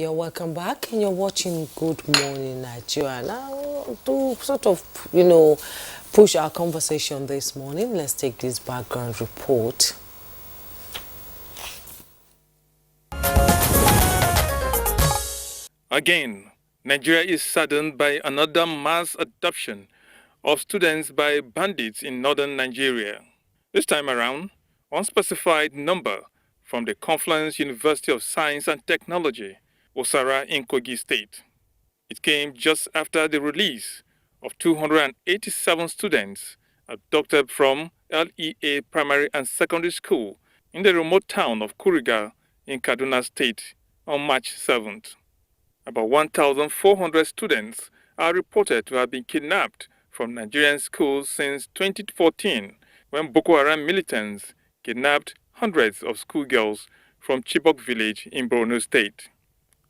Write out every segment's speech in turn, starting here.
You're welcome back, and you're watching Good Morning Nigeria. Now, to sort of, push our conversation this morning, let's take this background report. Again, Nigeria is saddened by another mass adoption of students by bandits in northern Nigeria. This time around, unspecified number from the Confluence University of Science and Technology, Osara in Kogi State. It came just after the release of 287 students abducted from LEA Primary and Secondary School in the remote town of Kuriga in Kaduna State on March 7th. About 1,400 students are reported to have been kidnapped from Nigerian schools since 2014, when Boko Haram militants kidnapped hundreds of schoolgirls from Chibok village in Borno State.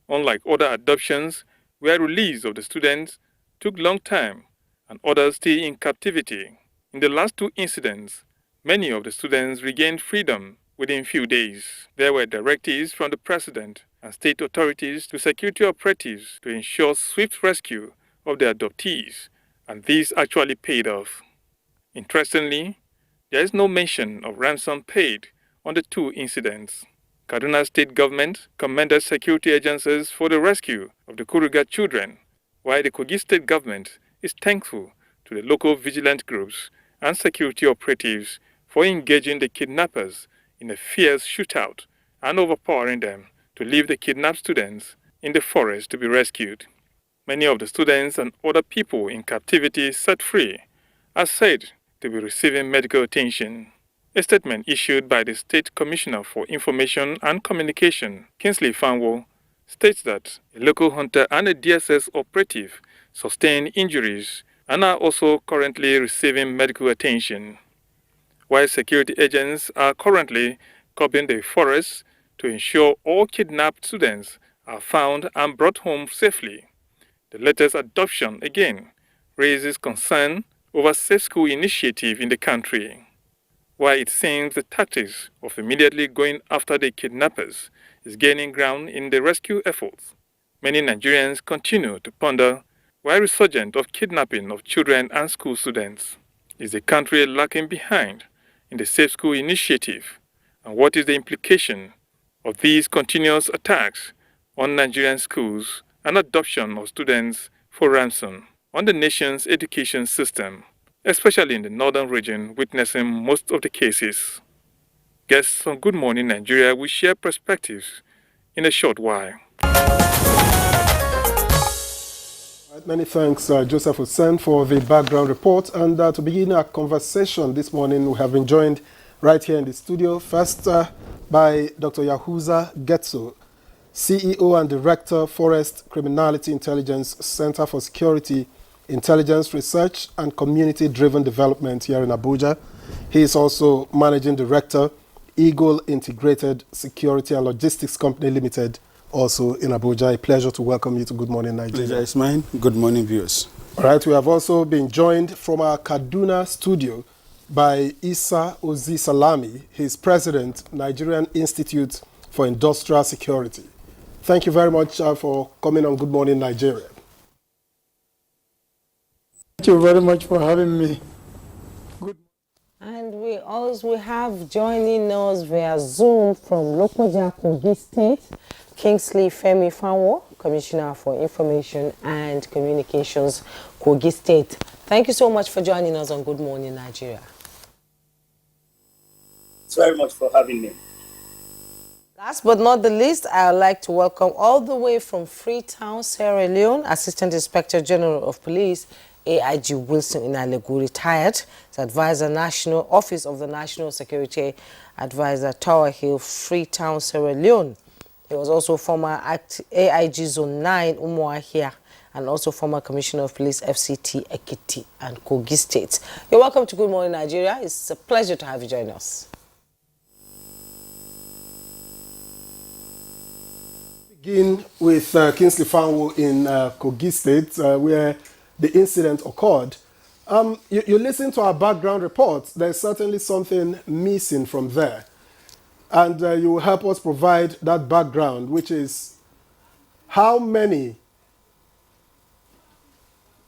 Unlike other adoptions, where release of the students took long time and others stay in captivity, in the last two incidents, many of the students regained freedom within few days. There were directives from the president and state authorities to security operatives to ensure swift rescue of the adoptees, and this actually paid off. Interestingly, there is no mention of ransom paid on the two incidents. Kaduna State government commended security agencies for the rescue of the Kuriga children, while the Kogi State government is thankful to the local vigilant groups and security operatives for engaging the kidnappers in a fierce shootout and overpowering them to leave the kidnapped students in the forest to be rescued. Many of the students and other people in captivity set free are said to be receiving medical attention. A statement issued by the State Commissioner for Information and Communication, Kingsley Fanwo, states that a local hunter and a DSS operative sustained injuries and are also currently receiving medical attention, while security agents are currently combing the forests to ensure all kidnapped students are found and brought home safely. The latest adoption again raises concern over safe school initiative in the country. While it seems the tactics of immediately going after the kidnappers is gaining ground in the rescue efforts, many Nigerians continue to ponder why resurgence of kidnapping of children and school students. Is the country lacking behind in the Safe School initiative, and what is the implication of these continuous attacks on Nigerian schools and adoption of students for ransom on the nation's education system, especially in the northern region witnessing most of the cases? Guests on Good Morning Nigeria will share perspectives in a short while. Many thanks, Joseph Hussein, for the background report. And to begin our conversation this morning, we have been joined right here in the studio, first by Dr. Yahuza Getso, CEO and Director, Forest Criminality Intelligence Center for Security, Intelligence Research and Community-Driven Development here in Abuja. He is also Managing Director, Eagle Integrated Security and Logistics Company Limited, also in Abuja. A pleasure to welcome you to Good Morning Nigeria. Pleasure is mine. Good morning, viewers. All right, we have also been joined from our Kaduna studio by Isa Ozi Salami. He's President, Nigerian Institute for Industrial Security. Thank you very much for coming on Good Morning Nigeria. Thank you very much for having me. Good. And we also have joining us via Zoom from Lokoja, Kogi State, Kingsley Femi Fanwo, Commissioner for Information and Communications, Kogi State. Thank you so much for joining us on Good Morning Nigeria. Thanks very much for having me. Last but not the least, I would like to welcome all the way from Freetown, Sierra Leone, Assistant Inspector General of Police, AIG Wilson Inalegu, retired, as Advisor National Office of the National Security Advisor, Tower Hill, Freetown, Sierra Leone. He was also former AIG Zone 9, Umuahia, and also former Commissioner of Police, FCT, Ekiti, and Kogi State. You're welcome to Good Morning Nigeria. It's a pleasure to have you join us. Begin with Kingsley Fanwo in Kogi State, where the incident occurred. You listen to our background report. There's certainly something missing from there. And you will help us provide that background, which is how many?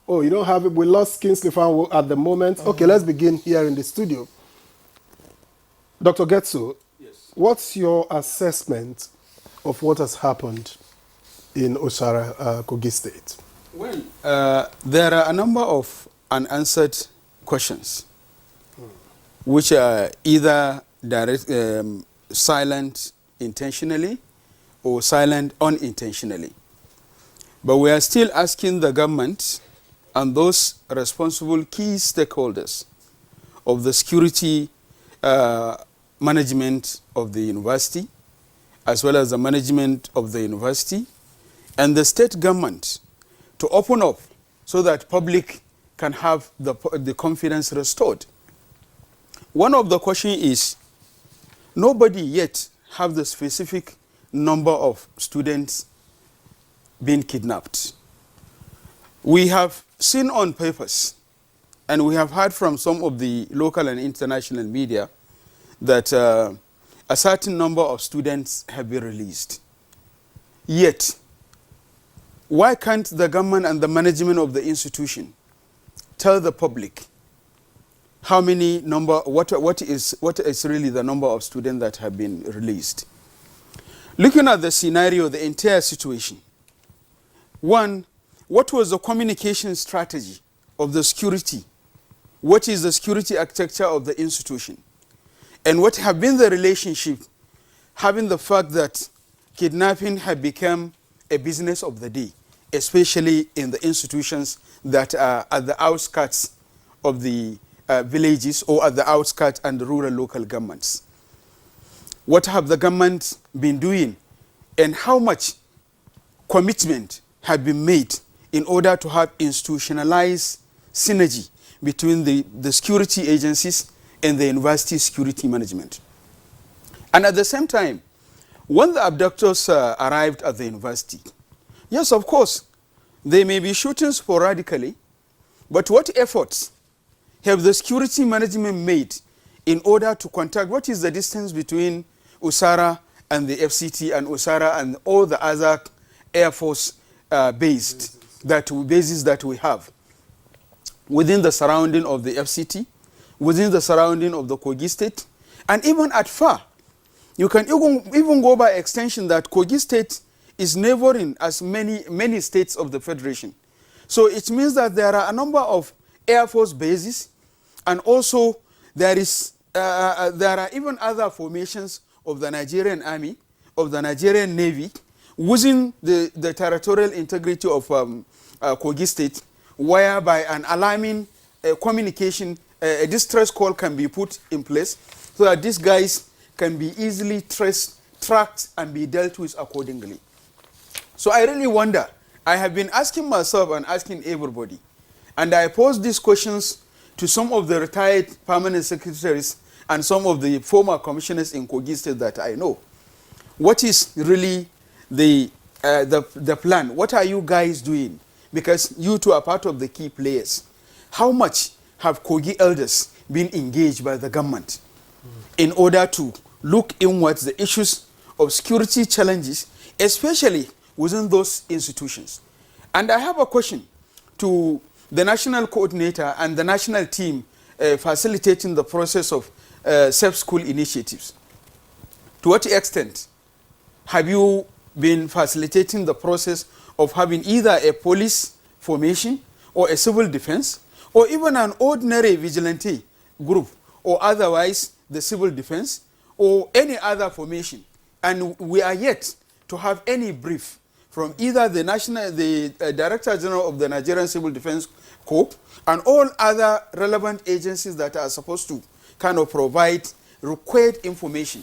Oh, you don't have it. We lost Kingsley Fan at the moment. Okay, let's begin here in the studio. Dr. Getso, yes. What's your assessment of what has happened in Osara, Kogi State? Well, there are a number of unanswered questions, which are either silent intentionally or silent unintentionally. But we are still asking the government and those responsible key stakeholders of the security management of the university, as well as the management of the university, and the state government to open up so that public can have the confidence restored. One of the questions is, nobody yet have the specific number of students being kidnapped. We have seen on papers, and we have heard from some of the local and international media, that a certain number of students have been released. Yet, why can't the government and the management of the institution tell the public how many number, what is really the number of students that have been released? Looking at the scenario, the entire situation, one, what was the communication strategy of the security? What is the security architecture of the institution? And what have been the relationship, having the fact that kidnapping had become a business of the day, especially in the institutions that are at the outskirts of the villages or at the outskirts and the rural local governments. What have the government been doing, and how much commitment have been made in order to have institutionalized synergy between the security agencies and the university security management? And at the same time, when the abductors arrived at the university, yes, of course, they may be shooting sporadically, but what efforts have the security management made in order to contact? What is the distance between Osara and the FCT, and Osara and all the other Air Force bases that we have within the surrounding of the FCT, within the surrounding of the Kogi State, and even at far? You can even go by extension that Kogi State is neighboring as many states of the Federation. So it means that there are a number of Air Force bases, and also there are even other formations of the Nigerian Army, of the Nigerian Navy, within the territorial integrity of Kogi State, whereby an alarming communication, a distress call can be put in place so that these guys can be easily traced, tracked, and be dealt with accordingly. So I really wonder, I have been asking myself and asking everybody, and I pose these questions to some of the retired permanent secretaries and some of the former commissioners in Kogi State that I know. What is really the plan? What are you guys doing? Because you two are part of the key players. How much have Kogi elders been engaged by the government in order to look inwards the issues of security challenges, especially within those institutions? And I have a question to the national coordinator and the national team facilitating the process of safe school initiatives. To what extent have you been facilitating the process of having either a police formation or a civil defense, or even an ordinary vigilante group, or otherwise the civil defense, or any other formation? And we are yet to have any brief from either the Director General of the Nigerian Civil Defense Corps and all other relevant agencies that are supposed to kind of provide required information.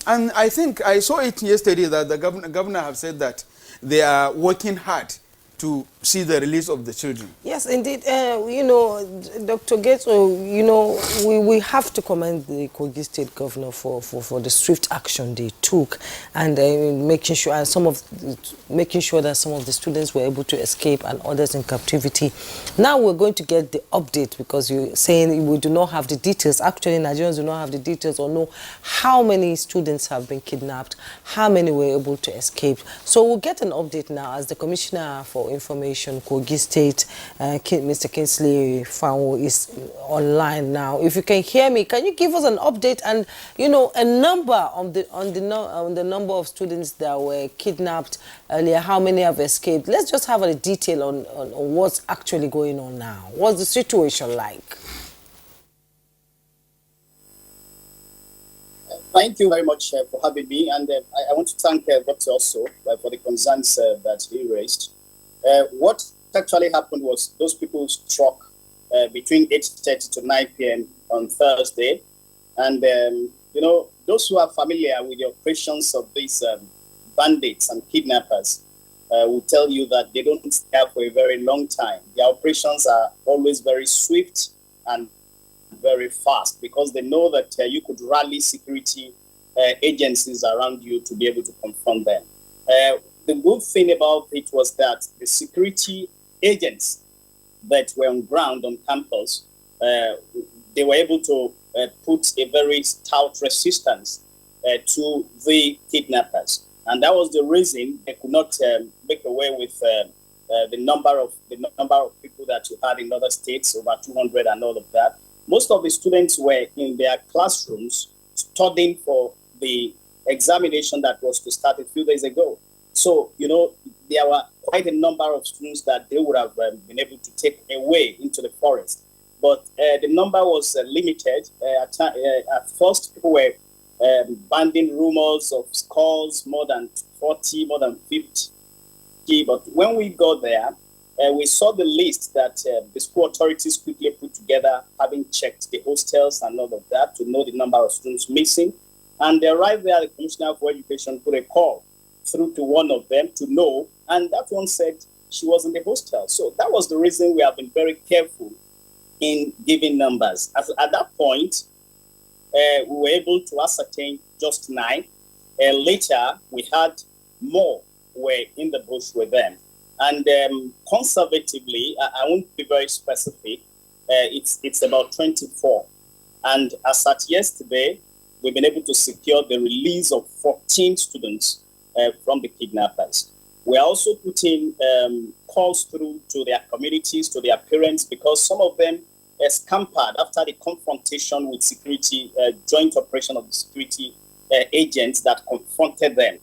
And I think I saw it yesterday that the governor have said that they are working hard to see the release of the children. Yes, indeed. You know, Dr. Gates, you know, we have to commend the Kogi State Governor for the swift action they took, and making sure that some of the students were able to escape and others in captivity. Now we're going to get the update, because you're saying we do not have the details. Actually, Nigerians do not have the details or know how many students have been kidnapped, how many were able to escape. So we'll get an update now as the Commissioner for Information, Kogi State, Mr. Kingsley Fanwo, is online now. If you can hear me, can you give us an update and, you know, a number on the number of students that were kidnapped earlier, how many have escaped? Let's just have a detail on what's actually going on now. What's the situation like? Thank you very much for having me, and I want to thank Dr. also for the concerns that he raised. What actually happened was those people struck between 8:30 to 9 p.m. on Thursday, and you know, those who are familiar with the operations of these bandits and kidnappers will tell you that they don't stay for a very long time. Their operations are always very swift and very fast, because they know that you could rally security agencies around you to be able to confront them. The good thing about it was that the security agents that were on ground on campus, they were able to put a very stout resistance to the kidnappers, and that was the reason they could not make away with the number of people that you had in other states, over 200 and all of that. Most of the students were in their classrooms studying for the examination that was to start a few days ago. So, you know, there were quite a number of students that they would have been able to take away into the forest. But the number was limited. At first, people were banding rumors of scores, more than 40, more than 50. But when we got there, we saw the list that the school authorities quickly put together, having checked the hostels and all of that to know the number of students missing. And right there, the Commissioner for Education put a call through to one of them to know, and that one said she was in the hostel. So that was the reason we have been very careful in giving numbers. At that point, we were able to ascertain just 9. Later, we had more were in the bush with them. And conservatively, I won't be very specific, it's about 24. And as at yesterday, we've been able to secure the release of 14 students from the kidnappers. We're also putting calls through to their communities, to their parents, because some of them scampered after the confrontation with security, joint operation of the security agents that confronted them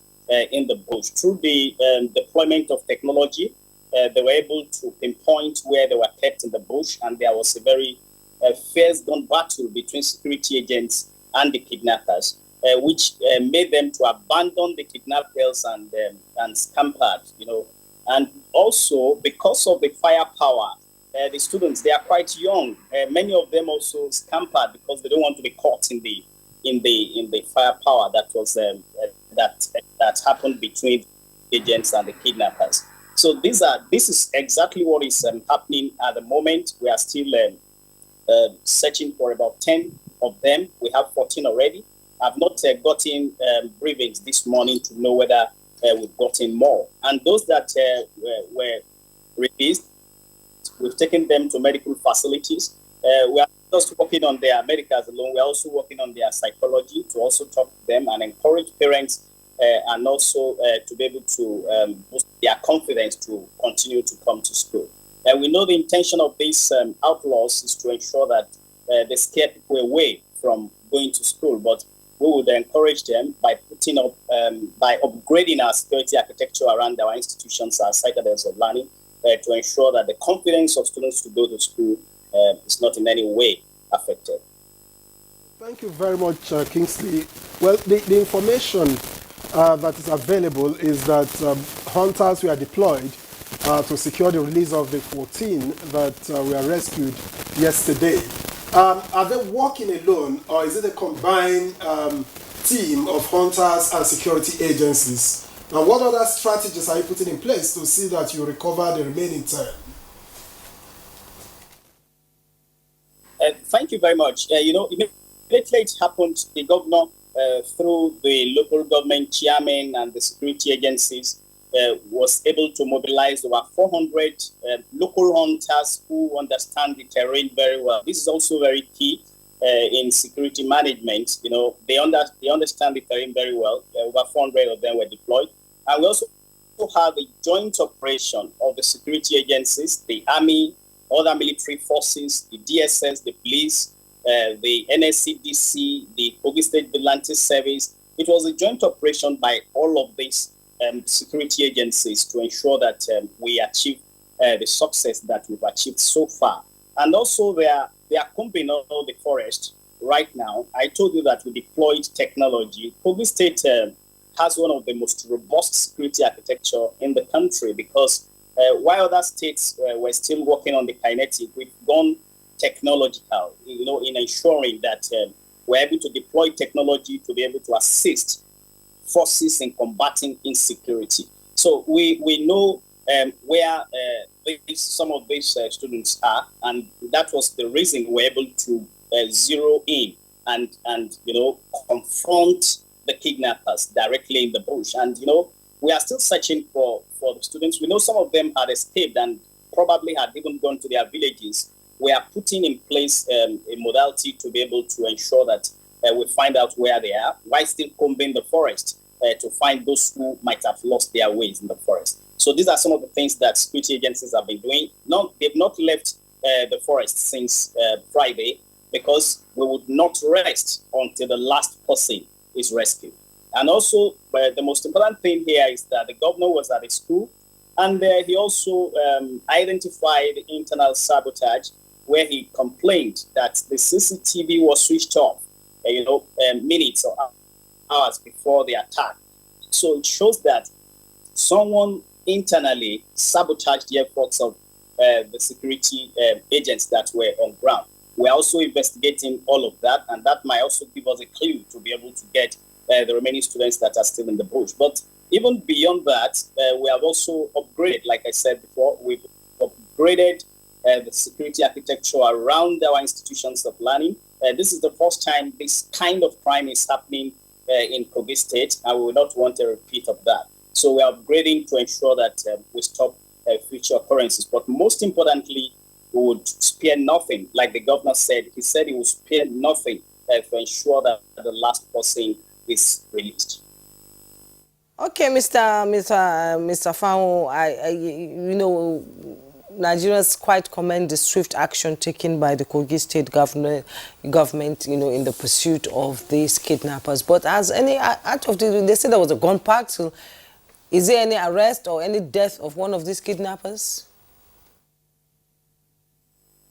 in the bush. Through the deployment of technology, they were able to pinpoint where they were kept in the bush, and there was a very fierce gun battle between security agents and the kidnappers, which made them to abandon the kidnapped girls and scampered, you know. And also, because of the firepower, the students, they are quite young. Many of them also scampered because they don't want to be caught in the firepower that was that happened between agents and the kidnappers. So this is exactly what is happening at the moment. We are still searching for about 10 of them. We have 14 already. I've not gotten briefings this morning to know whether we've gotten more. And those that were released, we've taken them to medical facilities. We are just working on their medicals alone. We're also working on their psychology to also talk to them and encourage parents and also to be able to boost their confidence to continue to come to school. And we know the intention of these outlaws is to ensure that they scare people away from going to school. But we would encourage them by putting up, by upgrading our security architecture around our institutions, our citadels of learning, to ensure that the confidence of students to go to school is not in any way affected. Thank you very much, Kingsley. Well, the information that is available is that hunters were deployed to secure the release of the 14 that were rescued yesterday. Are they working alone, or is it a combined team of hunters and security agencies? And what other strategies are you putting in place to see that you recover the remaining time? Thank you very much. Immediately it happened, the governor, through the local government chairman and the security agencies, was able to mobilize over 400 local hunters who understand the terrain very well. This is also very key in security management. They understand the terrain very well. Over 400 of them were deployed. And we also have a joint operation of the security agencies, the army, other military forces, the DSS, the police, the NSCDC, the Kogi State Vigilante Service. It was a joint operation by all of these security agencies to ensure that we achieve the success that we've achieved so far. And also they are combing all the forest right now. I told you that we deployed technology. Kogi State has one of the most robust security architecture in the country, because while other states were still working on the kinetic, we've gone technological, in ensuring that we're able to deploy technology to be able to assist forces in combating insecurity. So we know where some of these students are, and that was the reason we're able to zero in and confront the kidnappers directly in the bush. And we are still searching for the students. We know some of them had escaped and probably had even gone to their villages. We are putting in place a modality to be able to ensure that we find out where they are, while still combing the forest to find those who might have lost their ways in the forest. So these are some of the things that security agencies have been doing. They've not left the forest since Friday, because we would not rest until the last person is rescued. And also, the most important thing here is that the governor was at a school, and he also identified internal sabotage, where he complained that the CCTV was switched off, minutes or hours before the attack. So it shows that someone internally sabotaged the efforts of the security agents that were on ground. We're also investigating all of that, and that might also give us a clue to be able to get the remaining students that are still in the bush. But even beyond that, we have also upgraded, like I said before, we've upgraded the security architecture around our institutions of learning. This is the first time this kind of crime is happening in Kogi State, and we will not want a repeat of that. So we are upgrading to ensure that we stop future occurrences. But most importantly, we would spare nothing. Like the governor said, he said he would spare nothing to ensure that the last person is released. Okay, Mr. Fao, Nigerians quite commend the swift action taken by the Kogi State government, in the pursuit of these kidnappers. But as any out of they said there was a gun park. So is there any arrest or any death of one of these kidnappers?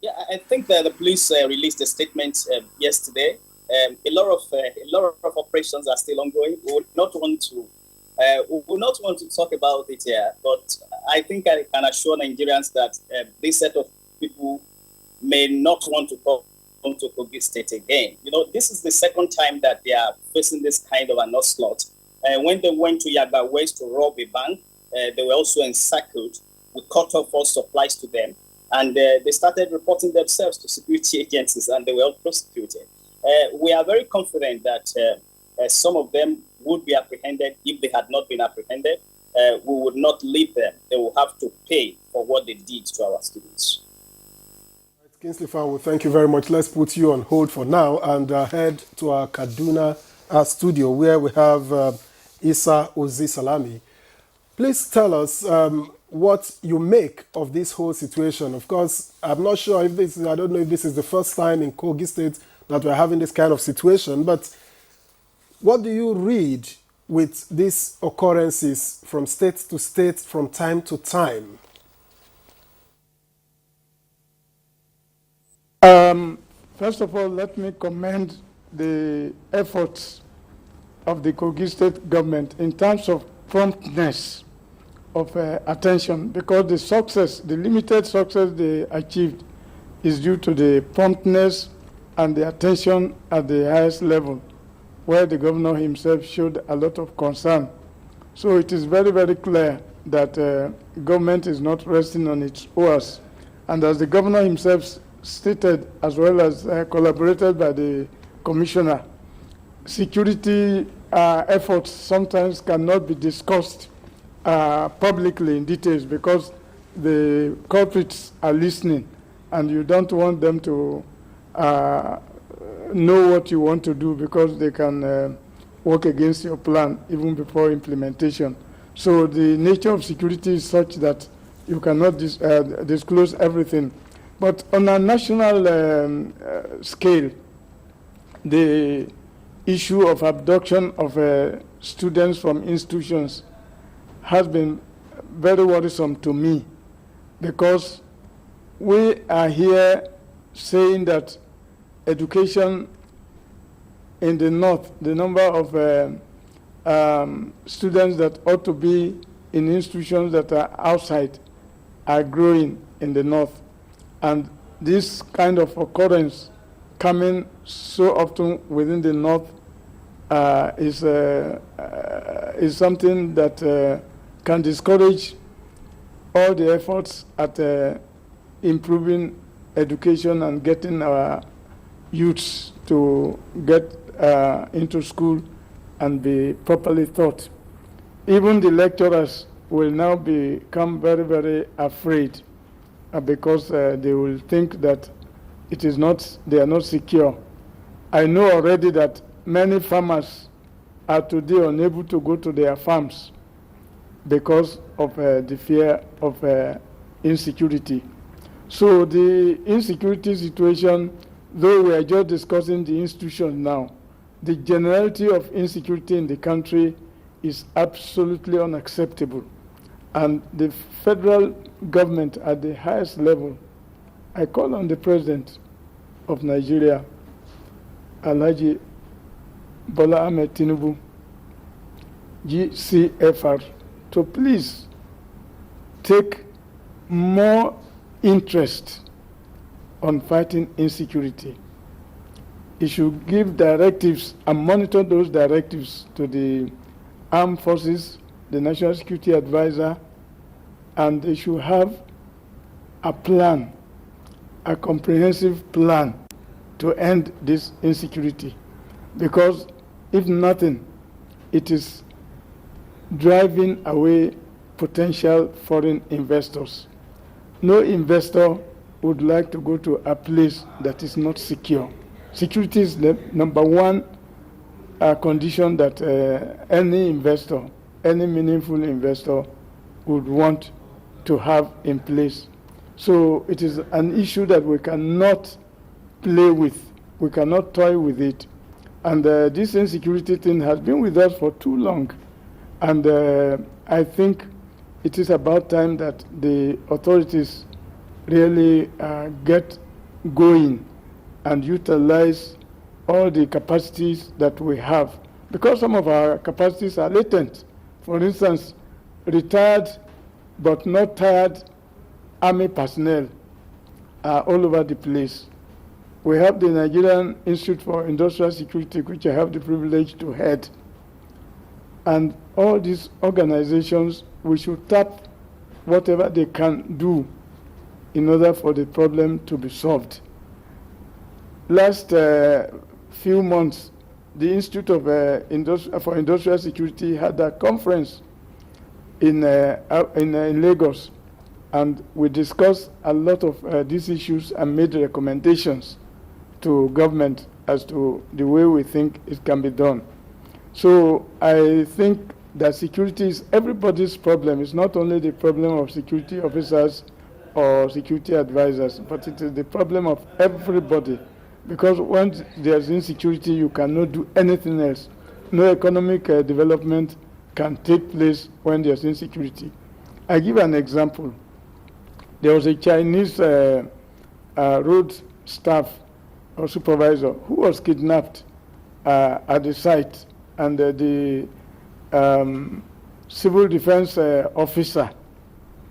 Yeah, I think that the police released a statement yesterday. A lot of operations are still ongoing. We would not want to talk about it here, but I think I can assure Nigerians that this set of people may not want to come to Kogi State again. This is the second time that they are facing this kind of an onslaught. When they went to Yagba West to rob a bank, they were also encircled. We cut off all supplies to them, and they started reporting themselves to security agencies, and they were all prosecuted. We are very confident that some of them would be apprehended. If they had not been apprehended, we would not leave them. They will have to pay for what they did to our students. Kingsley Fao, thank you very much. Let's put you on hold for now and head to our Kaduna studio, where we have Isa Ozi Salami. Please tell us what you make of this whole situation. Of course, I'm not sure if I don't know if this is the first time in Kogi State that we're having this kind of situation, but what do you read with these occurrences from state to state from time to time? First of all, let me commend the efforts of the Kogi State government in terms of promptness of attention, because the limited success they achieved is due to the promptness and the attention at the highest level, where the governor himself showed a lot of concern. So it is very, very clear that government is not resting on its oars. And as the governor himself stated, as well as collaborated by the commissioner, security efforts sometimes cannot be discussed publicly in details because the culprits are listening and you don't want them to know what you want to do because they can work against your plan even before implementation. So the nature of security is such that you cannot disclose everything. But on a national scale, the issue of abduction of students from institutions has been very worrisome to me because we are here saying that education in the north, the number of students that ought to be in institutions that are outside are growing in the north. And this kind of occurrence coming so often within the north is something that can discourage all the efforts at improving education and getting our youths to get into school and be properly taught. Even the lecturers will now become very, very afraid because they will think that they are not secure. I know already that many farmers are today unable to go to their farms because of the fear of insecurity. So the insecurity situation, though we are just discussing the institution now, the generality of insecurity in the country is absolutely unacceptable. And the federal government at the highest level, I call on the President of Nigeria, Alhaji Bola Ahmed Tinubu, GCFR, to please take more interest on fighting insecurity. It should give directives and monitor those directives to the armed forces, the National Security Advisor, and they should have a plan, a comprehensive plan to end this insecurity. Because if nothing, it is driving away potential foreign investors. No investor would like to go to a place that is not secure. Security is the number one condition that any investor, any meaningful investor would want to have in place. So it is an issue that we cannot play with. We cannot toy with it. And this insecurity thing has been with us for too long. And I think it is about time that the authorities really get going and utilize all the capacities that we have. Because some of our capacities are latent. For instance, retired but not tired army personnel are all over the place. We have the Nigerian Institute for Industrial Security, which I have the privilege to head. And all these organizations, we should tap whatever they can do in order for the problem to be solved. Last few months, the Institute of for Industrial Security had a conference in Lagos, and we discussed a lot of these issues and made recommendations to government as to the way we think it can be done. So I think that security is everybody's problem. It's not only the problem of security officers or security advisors, but it is the problem of everybody. Because once there's insecurity, you cannot do anything else. No economic development can take place when there's insecurity. I give an example. There was a Chinese road staff or supervisor who was kidnapped at the site, and the civil defense officer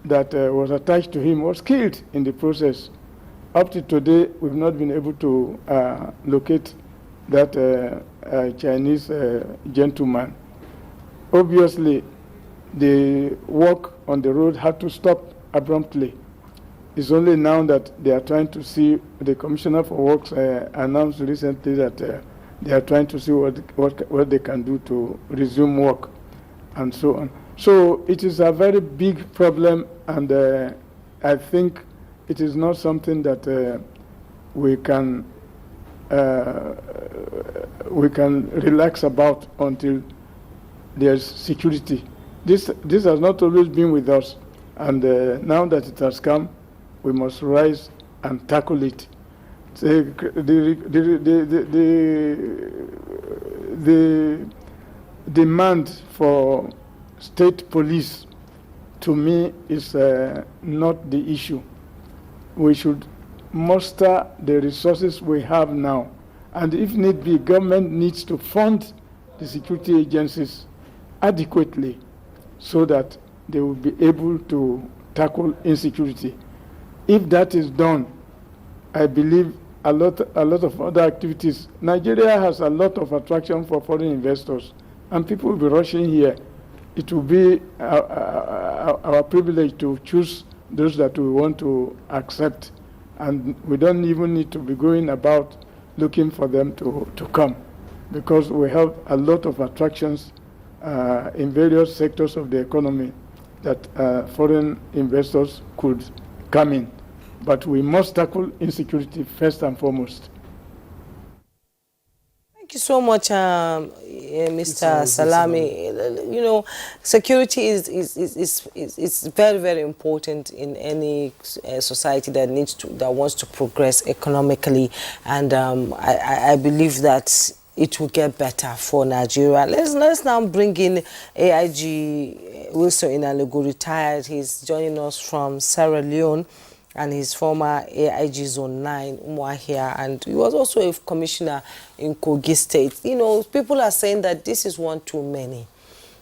that was attached to him was killed in the process. Up to today, we've not been able to locate that Chinese gentleman. Obviously, the work on the road had to stop abruptly. It's only now that they are trying to see, the Commissioner for Works announced recently that they are trying to see what they can do to resume work and so on. So it is a very big problem, and I think it is not something that we can relax about until there's security. This has not always been with us, and now that it has come, we must rise and tackle it. The demand for state police, to me, is not the issue. We should muster the resources we have now, and if need be, government needs to fund the security agencies adequately so that they will be able to tackle insecurity. If that is done, I believe a lot of other activities. Nigeria has a lot of attraction for foreign investors, and people will be rushing here. It will be our privilege to choose those that we want to accept, and we don't even need to be going about looking for them to come, because we have a lot of attractions in various sectors of the economy that foreign investors could come in. But we must tackle insecurity first and foremost. Thank you so much, Mr. Salami. You know, security is very, very important in any society that wants to progress economically, and I believe that it will get better for Nigeria. Let's now bring in AIG Wilson Inalego, retired. He's joining us from Sierra Leone, and his former AIG Zone 9, Umuahia, and he was also a commissioner in Kogi State. You know, people are saying that this is one too many.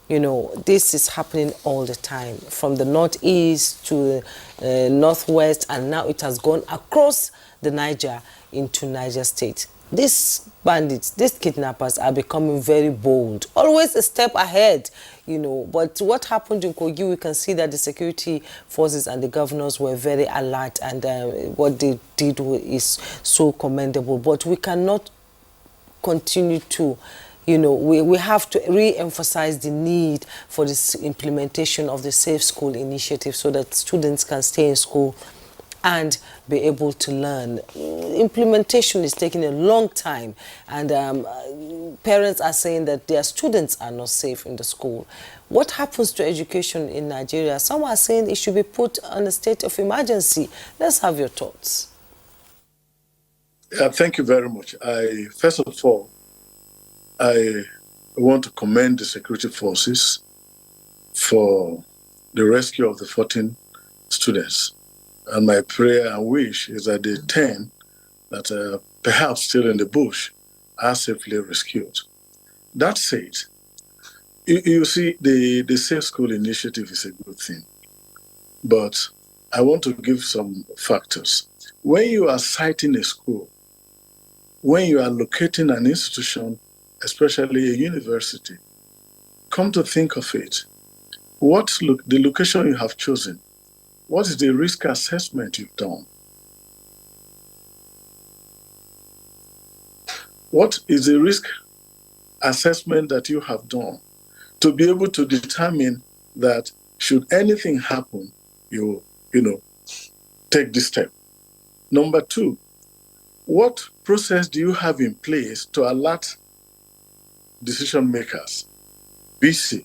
You know, this is happening all the time, from the northeast to the northwest, and now it has gone across the Niger into Niger State. These bandits, these kidnappers are becoming very bold, always a step ahead, you know. But what happened in Kogi, we can see that the security forces and the governors were very alert, and what they did is so commendable. But we cannot continue to, you know, we have to re-emphasize the need for this implementation of the Safe School initiative so that students can stay in school and be able to learn. Implementation is taking a long time, and parents are saying that their students are not safe in the school. What happens to education in Nigeria? Some are saying it should be put on a state of emergency. Let's have your thoughts. Yeah, thank you very much. First of all, I want to commend the security forces for the rescue of the 14 students. And my prayer and wish is that the 10 that perhaps still in the bush are safely rescued. That said, you see, the Safe School initiative is a good thing. But I want to give some factors. When you are siting a school, when you are locating an institution, especially a university, come to think of it, the location you have chosen, what is the risk assessment you've done? What is the risk assessment that you have done to be able to determine that should anything happen, you take this step? Number two, what process do you have in place to alert decision makers, the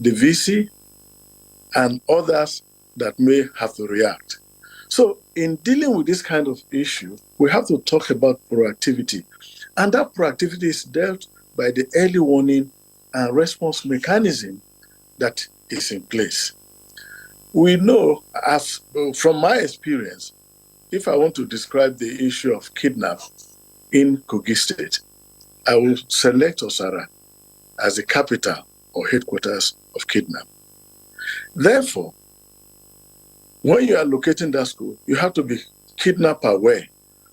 VC, and others that may have to react? So in dealing with this kind of issue, we have to talk about proactivity. And that proactivity is dealt by the early warning and response mechanism that is in place. We know, from my experience, if I want to describe the issue of kidnap in Kogi State, I will select Osara as the capital or headquarters of kidnap. Therefore, when you are locating that school, you have to be kidnap aware.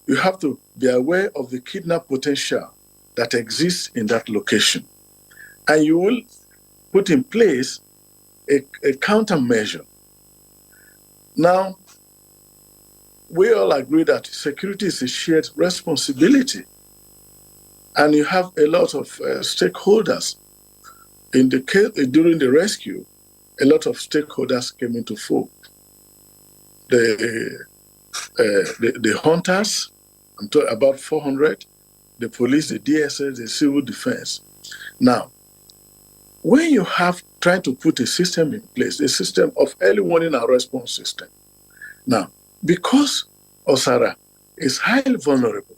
You have to be aware of the kidnap potential that exists in that location. And you will put in place a countermeasure. Now, we all agree that security is a shared responsibility, and you have a lot of stakeholders. In the case, during the rescue, a lot of stakeholders came into fold. The hunters, I'm talking about 400, the police, the DSS, the civil defense. Now, when you have tried to put a system in place, a system of early warning and response system. Now, because Osara is highly vulnerable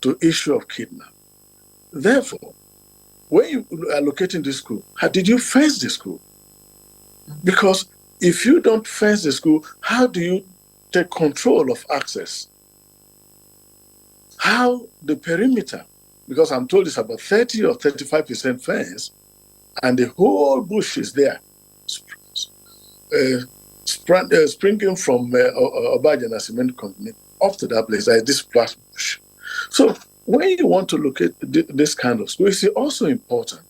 to issue of kidnap, therefore, when you are locating the school, how did you fence the school? Because if you don't fence the school, how do you take control of access? How the perimeter, because I'm told it's about 30 or 35% fence, and the whole bush is there, springing from Abuja Cement Company up to that place, like this flat bush. So when you want to look at this kind of school, it's also important,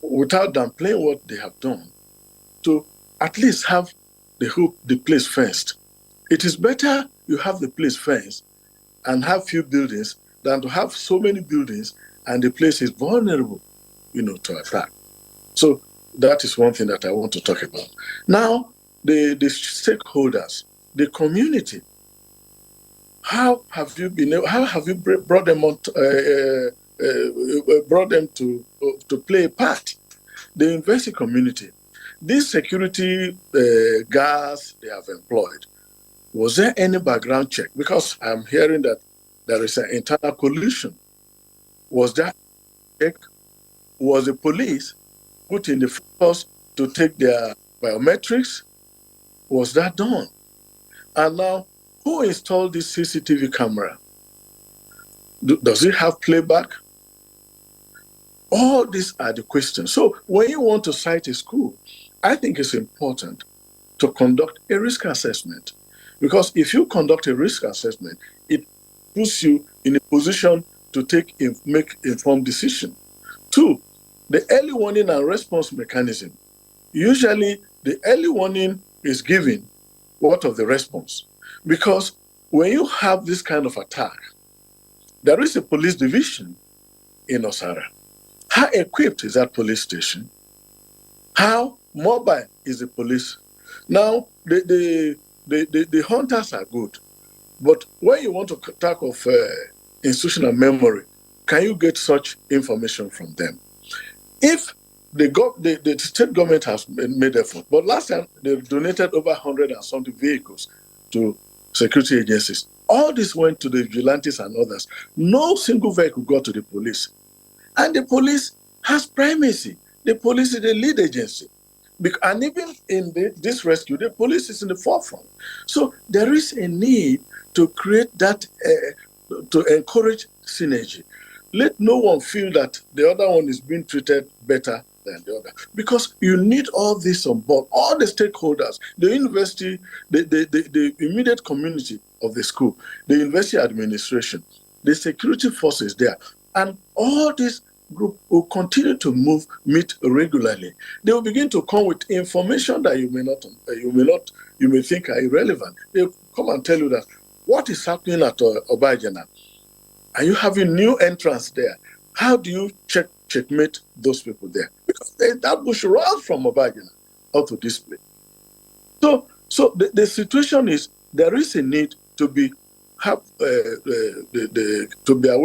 without downplaying what they have done, to at least have the place fenced. It is better you have the place fenced and have few buildings than to have so many buildings and the place is vulnerable, to attack. So that is one thing that I want to talk about. Now, the stakeholders, the community, how have you brought them on brought them to play a part? The university community, this security guards they have employed, was there any background check? Because I'm hearing that there is an internal collusion. Was that check? Was the police put in the force to take their biometrics? Was that done? And now, who installed this CCTV camera? Does it have playback? All these are the questions. So when you want to cite a school, I think it's important to conduct a risk assessment. Because if you conduct a risk assessment, it puts you in a position to make informed decision. 2, the early warning and response mechanism. Usually, the early warning is given what of the response. Because when you have this kind of attack, there is a police division in Osara. How equipped is that police station? How mobile is the police? Now, the hunters are good, but when you want to talk of institutional memory, can you get such information from them? If the state government has made effort, but last time they donated over 100 and something vehicles to security agencies. All this went to the vigilantes and others. No single vehicle got to the police. And the police has primacy. The police is the lead agency. And even in this rescue, the police is in the forefront. So there is a need to create that, to encourage synergy. Let no one feel that the other one is being treated better than the other. Because you need all this on board, all the stakeholders, the university, the immediate community of the school, the university administration, the security forces there, and all this group will continue to meet regularly. They will begin to come with information that you may think are irrelevant. They'll come and tell you that what is happening at Abuja. Are you having new entrants there? How do you checkmate those people there? Because that bush runs from Abuja out to this place. So the situation is there is a need to be aware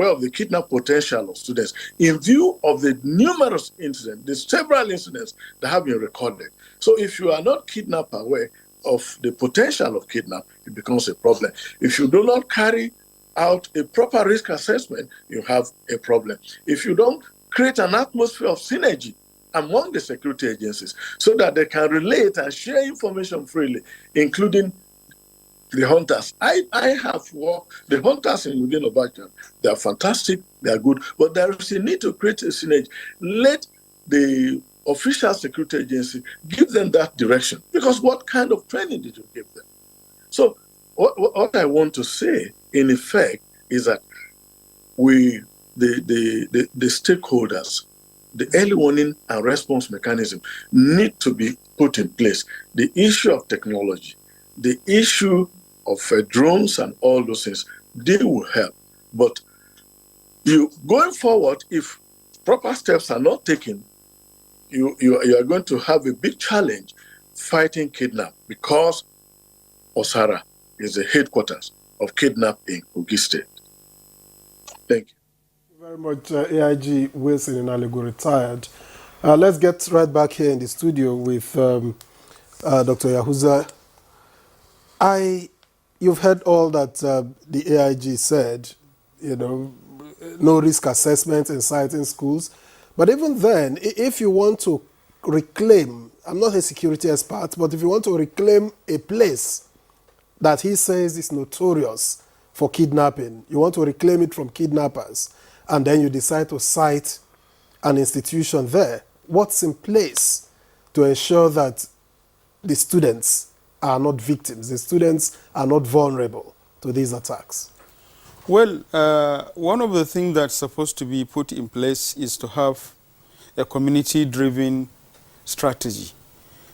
of the kidnap potential of students in view of the numerous incidents, the several incidents that have been recorded. So if you are not kidnap aware of the potential of kidnap, it becomes a problem. If you do not carry out a proper risk assessment, you have a problem. If you don't create an atmosphere of synergy among the security agencies so that they can relate and share information freely, including the hunters. I have worked, the hunters in within Abuja, they are fantastic, they are good, but there is a need to create a synergy. Let the official security agency give them that direction, because what kind of training did you give them? So what I want to say, in effect, is that the stakeholders the early warning and response mechanism need to be put in place. The issue of technology, the issue of drones and all those things, they will help. But going forward, if proper steps are not taken, you are going to have a big challenge fighting kidnap, because Osara is the headquarters of kidnap in Kogi State. Thank you. Very much, AIG Wilson in Alego retired. Let's get right back here in the studio with Dr. Yahuza. You've heard all that the AIG said, no risk assessment in citing schools. But even then, if you want to reclaim, I'm not a security expert, but if you want to reclaim a place that he says is notorious for kidnapping, you want to reclaim it from kidnappers, and then you decide to cite an institution there, what's in place to ensure that the students are not victims, the students are not vulnerable to these attacks? Well, one of the things that's supposed to be put in place is to have a community-driven strategy,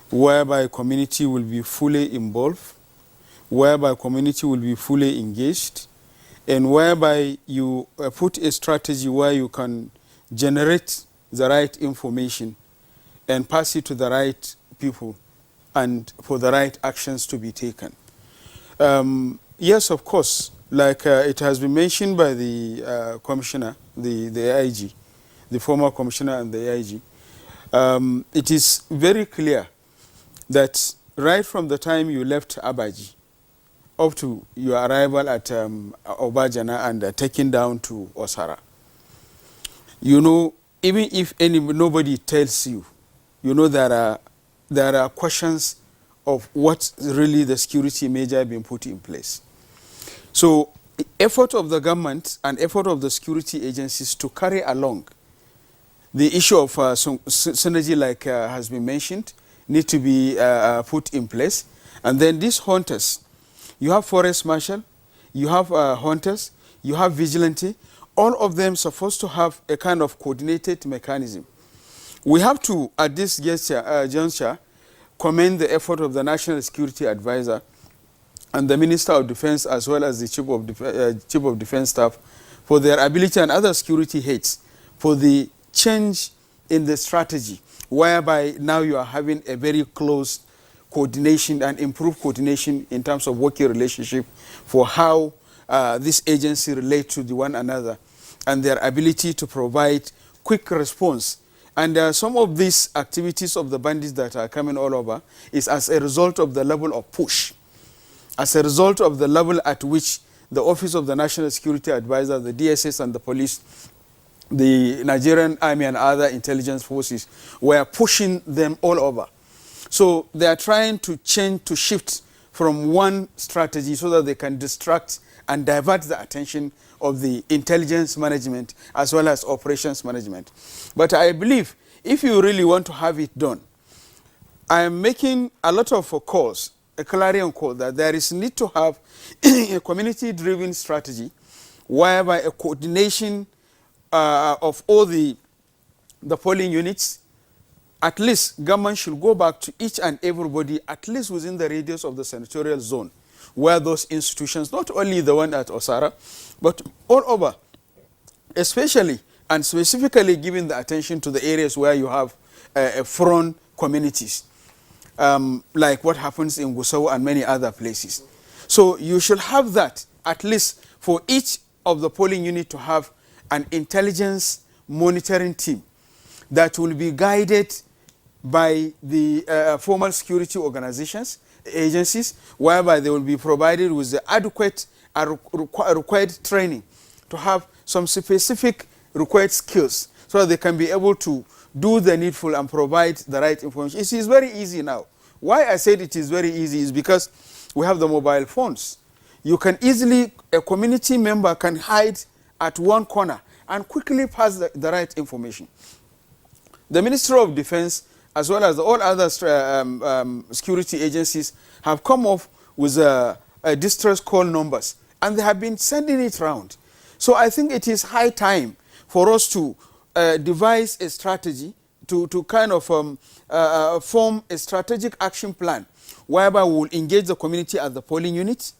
whereby community will be fully involved, whereby community will be fully engaged, and whereby you put a strategy where you can generate the right information and pass it to the right people and for the right actions to be taken. Yes, of course, like it has been mentioned by the commissioner, the AIG, the former commissioner and the AIG, it is very clear that right from the time you left Abuja up to your arrival at Obajana and taken down to Osara, even if nobody tells you, there are questions of what really the security measure been put in place. So effort of the government and effort of the security agencies to carry along the issue of synergy, like has been mentioned, need to be put in place. And then these hunters, you have forest marshal, you have hunters, you have vigilante, all of them supposed to have a kind of coordinated mechanism. We have to, at this juncture, commend the effort of the National Security Advisor and the Minister of Defense, as well as the Chief of Defense Staff, for their ability, and other security heads for the change in the strategy, whereby now you are having a very close coordination and improved coordination in terms of working relationship for how this agency relate to one another and their ability to provide quick response. And some of these activities of the bandits that are coming all over is as a result of the level of push, as a result of the level at which the Office of the National Security Advisor, the DSS and the police, the Nigerian Army and other intelligence forces were pushing them all over. So they are trying to shift from one strategy so that they can distract and divert the attention of the intelligence management as well as operations management. But I believe if you really want to have it done, I am making a lot of calls, a clarion call, that there is need to have a community-driven strategy whereby a coordination of all the polling units. At least government should go back to each and everybody, at least within the radius of the senatorial zone, where those institutions, not only the one at Osara, but all over, especially and specifically giving the attention to the areas where you have foreign communities, like what happens in Gusau and many other places. So you should have that, at least for each of the polling unit to have an intelligence monitoring team that will be guided by the formal security organizations, agencies, whereby they will be provided with the adequate required training to have some specific required skills so that they can be able to do the needful and provide the right information. It is very easy now. Why I said it is very easy is because we have the mobile phones. You can easily, a community member can hide at one corner and quickly pass the right information. The Ministry of Defense, as well as all other security agencies, have come up with distress call numbers, and they have been sending it around. So I think it is high time for us to devise a strategy to kind of form a strategic action plan whereby we will engage the community at the polling unit,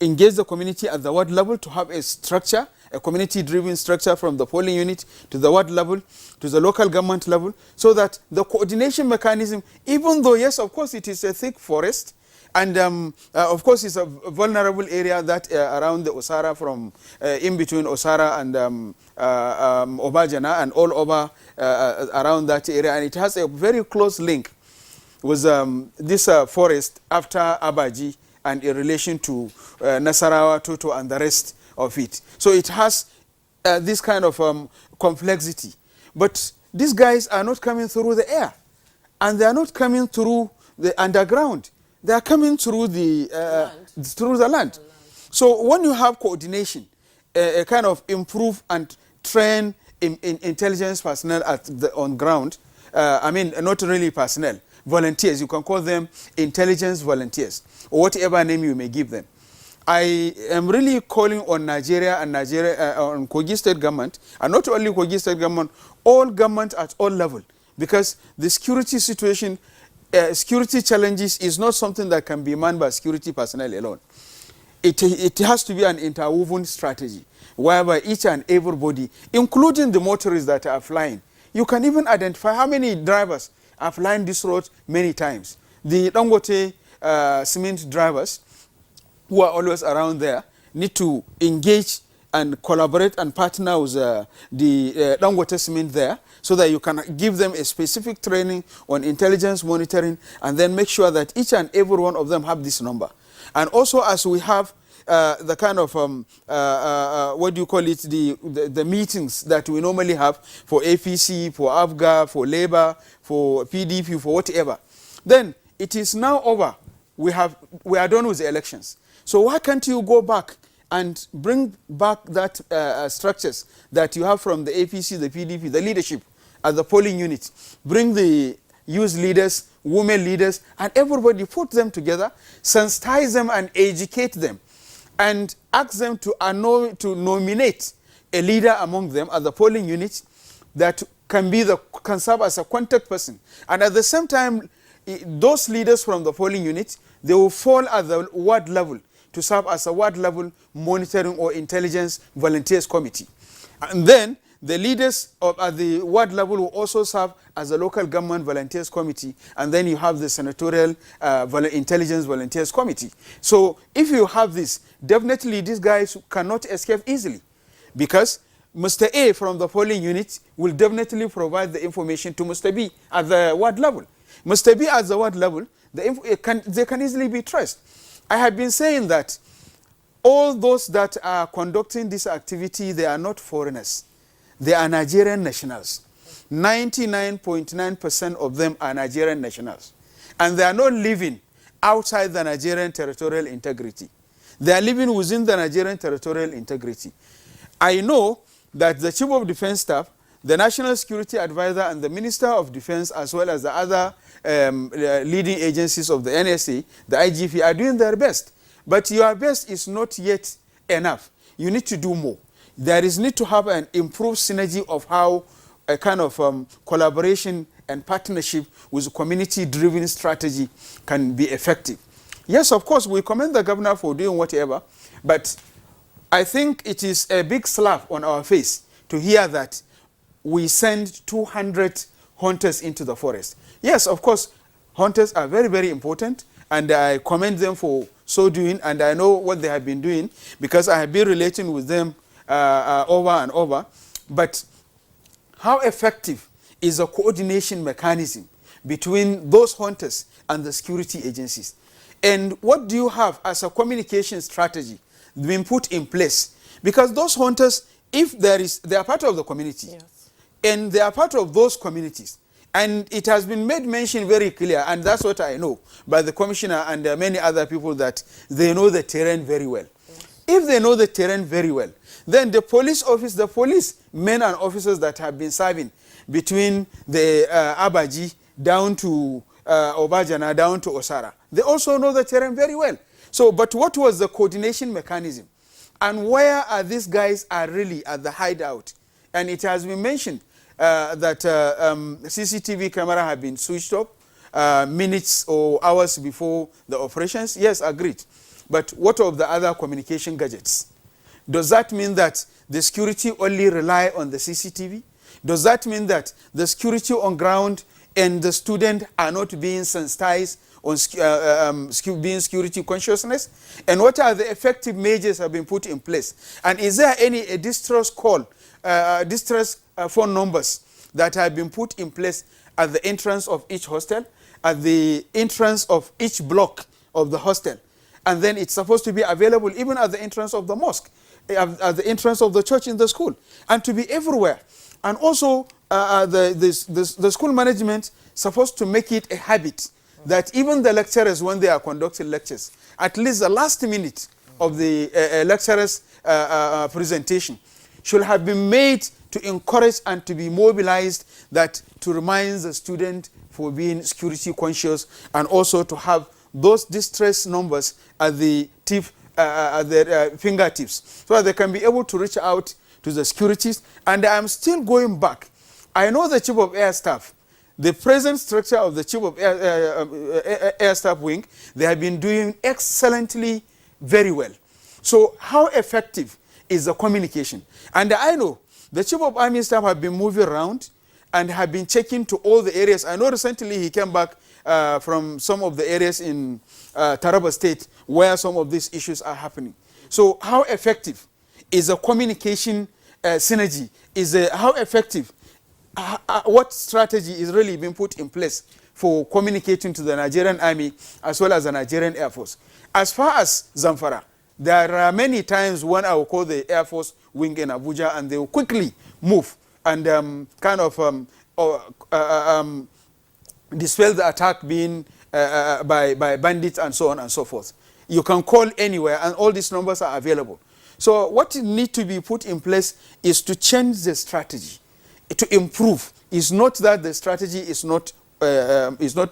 engage the community at the ward level to have a structure, a community-driven structure from the polling unit to the ward level, to the local government level, so that the coordination mechanism, even though, yes, of course, it is a thick forest, and of course, it's a vulnerable area that around the Osara, from in between Osara and Obajana and all over around that area, and it has a very close link with this forest after Abaji and in relation to Nasarawa, Toto, and the rest of it. So it has this kind of complexity. But these guys are not coming through the air, and they are not coming through the underground. They are coming through the land. So when you have coordination, a kind of improve and train in intelligence personnel on ground, I mean, not really personnel, volunteers, you can call them intelligence volunteers, or whatever name you may give them. I am really calling on Nigeria and on Kogi State government, and not only Kogi State government, all government at all level, because the security situation, security challenges is not something that can be manned by security personnel alone. It has to be an interwoven strategy, whereby each and everybody, including the motorists that are flying, you can even identify how many drivers are flying this road many times. The Dangote cement drivers, who are always around there, need to engage and collaborate and partner with the Dangote cement there, so that you can give them a specific training on intelligence monitoring, and then make sure that each and every one of them have this number. And also, as we have the kind of, what do you call it, the meetings that we normally have for APC, for AFGA, for Labour, for PDP, for whatever, then it is now over. We are done with the elections. So why can't you go back and bring back that structures that you have from the APC, the PDP, the leadership at the polling unit? Bring the youth leaders, women leaders, and everybody, put them together, sensitize them and educate them, and ask them to nominate a leader among them at the polling unit that can serve as a contact person. And at the same time, those leaders from the polling unit, they will fall at the ward level to serve as a ward level monitoring or intelligence volunteers committee. And then the leaders at the ward level will also serve as a local government volunteers committee, and then you have the senatorial intelligence volunteers committee. So if you have this, definitely these guys cannot escape easily, because Mr. A from the polling unit will definitely provide the information to Mr. B at the ward level. Mr. B at the ward level, they can easily be traced. I have been saying that all those that are conducting this activity, they are not foreigners. They are Nigerian nationals. 99.9% of them are Nigerian nationals. And they are not living outside the Nigerian territorial integrity. They are living within the Nigerian territorial integrity. I know that the Chief of Defense Staff, the National Security Advisor, and the Minister of Defense, as well as the other leading agencies of the NSA, the IGP, are doing their best. But your best is not yet enough. You need to do more. There is need to have an improved synergy of how a kind of collaboration and partnership with community-driven strategy can be effective. Yes, of course, we commend the governor for doing whatever, but I think it is a big slap on our face to hear that we send 200 hunters into the forest. Yes, of course, hunters are very, very important, and I commend them for so doing, and I know what they have been doing because I have been relating with them over and over. But how effective is a coordination mechanism between those hunters and the security agencies? And what do you have as a communication strategy being put in place? Because those hunters, if they are part of the community, yes, and they are part of those communities, and it has been made mention very clear, and that's what I know by the commissioner and many other people, that they know the terrain very well. Yes. If they know the terrain very well, then the police office, the police men and officers that have been serving between the Abaji down to Obajana, down to Osara, they also know the terrain very well. So, but what was the coordination mechanism? And where are these guys are really at the hideout? And it has been mentioned, that CCTV camera have been switched off minutes or hours before the operations? Yes, agreed. But what of the other communication gadgets? Does that mean that the security only rely on the CCTV? Does that mean that the security on ground and the student are not being sensitized on being security consciousness? And what are the effective measures have been put in place? And is there any distress call, distress phone numbers that have been put in place at the entrance of each hostel, at the entrance of each block of the hostel? And then it's supposed to be available even at the entrance of the mosque, at the entrance of the church in the school, and to be everywhere. And also, the school management supposed to make it a habit that even the lecturers, when they are conducting lectures, at least the last minute of the lecturer's presentation should have been made to encourage and to be mobilized, that to remind the student for being security conscious, and also to have those distress numbers at the tip, at their fingertips, so that they can be able to reach out to the securities. And I'm still going back. I know the Chief of Air Staff, the present structure of the Chief of Air Staff Wing, they have been doing excellently very well. So how effective is the communication? And I know the Chief of Army Staff have been moving around and have been checking to all the areas. I know recently he came back from some of the areas in Taraba State where some of these issues are happening. So how effective is the communication synergy? How effective, what strategy is really being put in place for communicating to the Nigerian Army as well as the Nigerian Air Force? As far as Zamfara, there are many times when I will call the Air Force wing in Abuja, and they will quickly move and dispel the attack being by bandits and so on and so forth. You can call anywhere, and all these numbers are available. So what needs to be put in place is to change the strategy, to improve. It's not that the strategy is not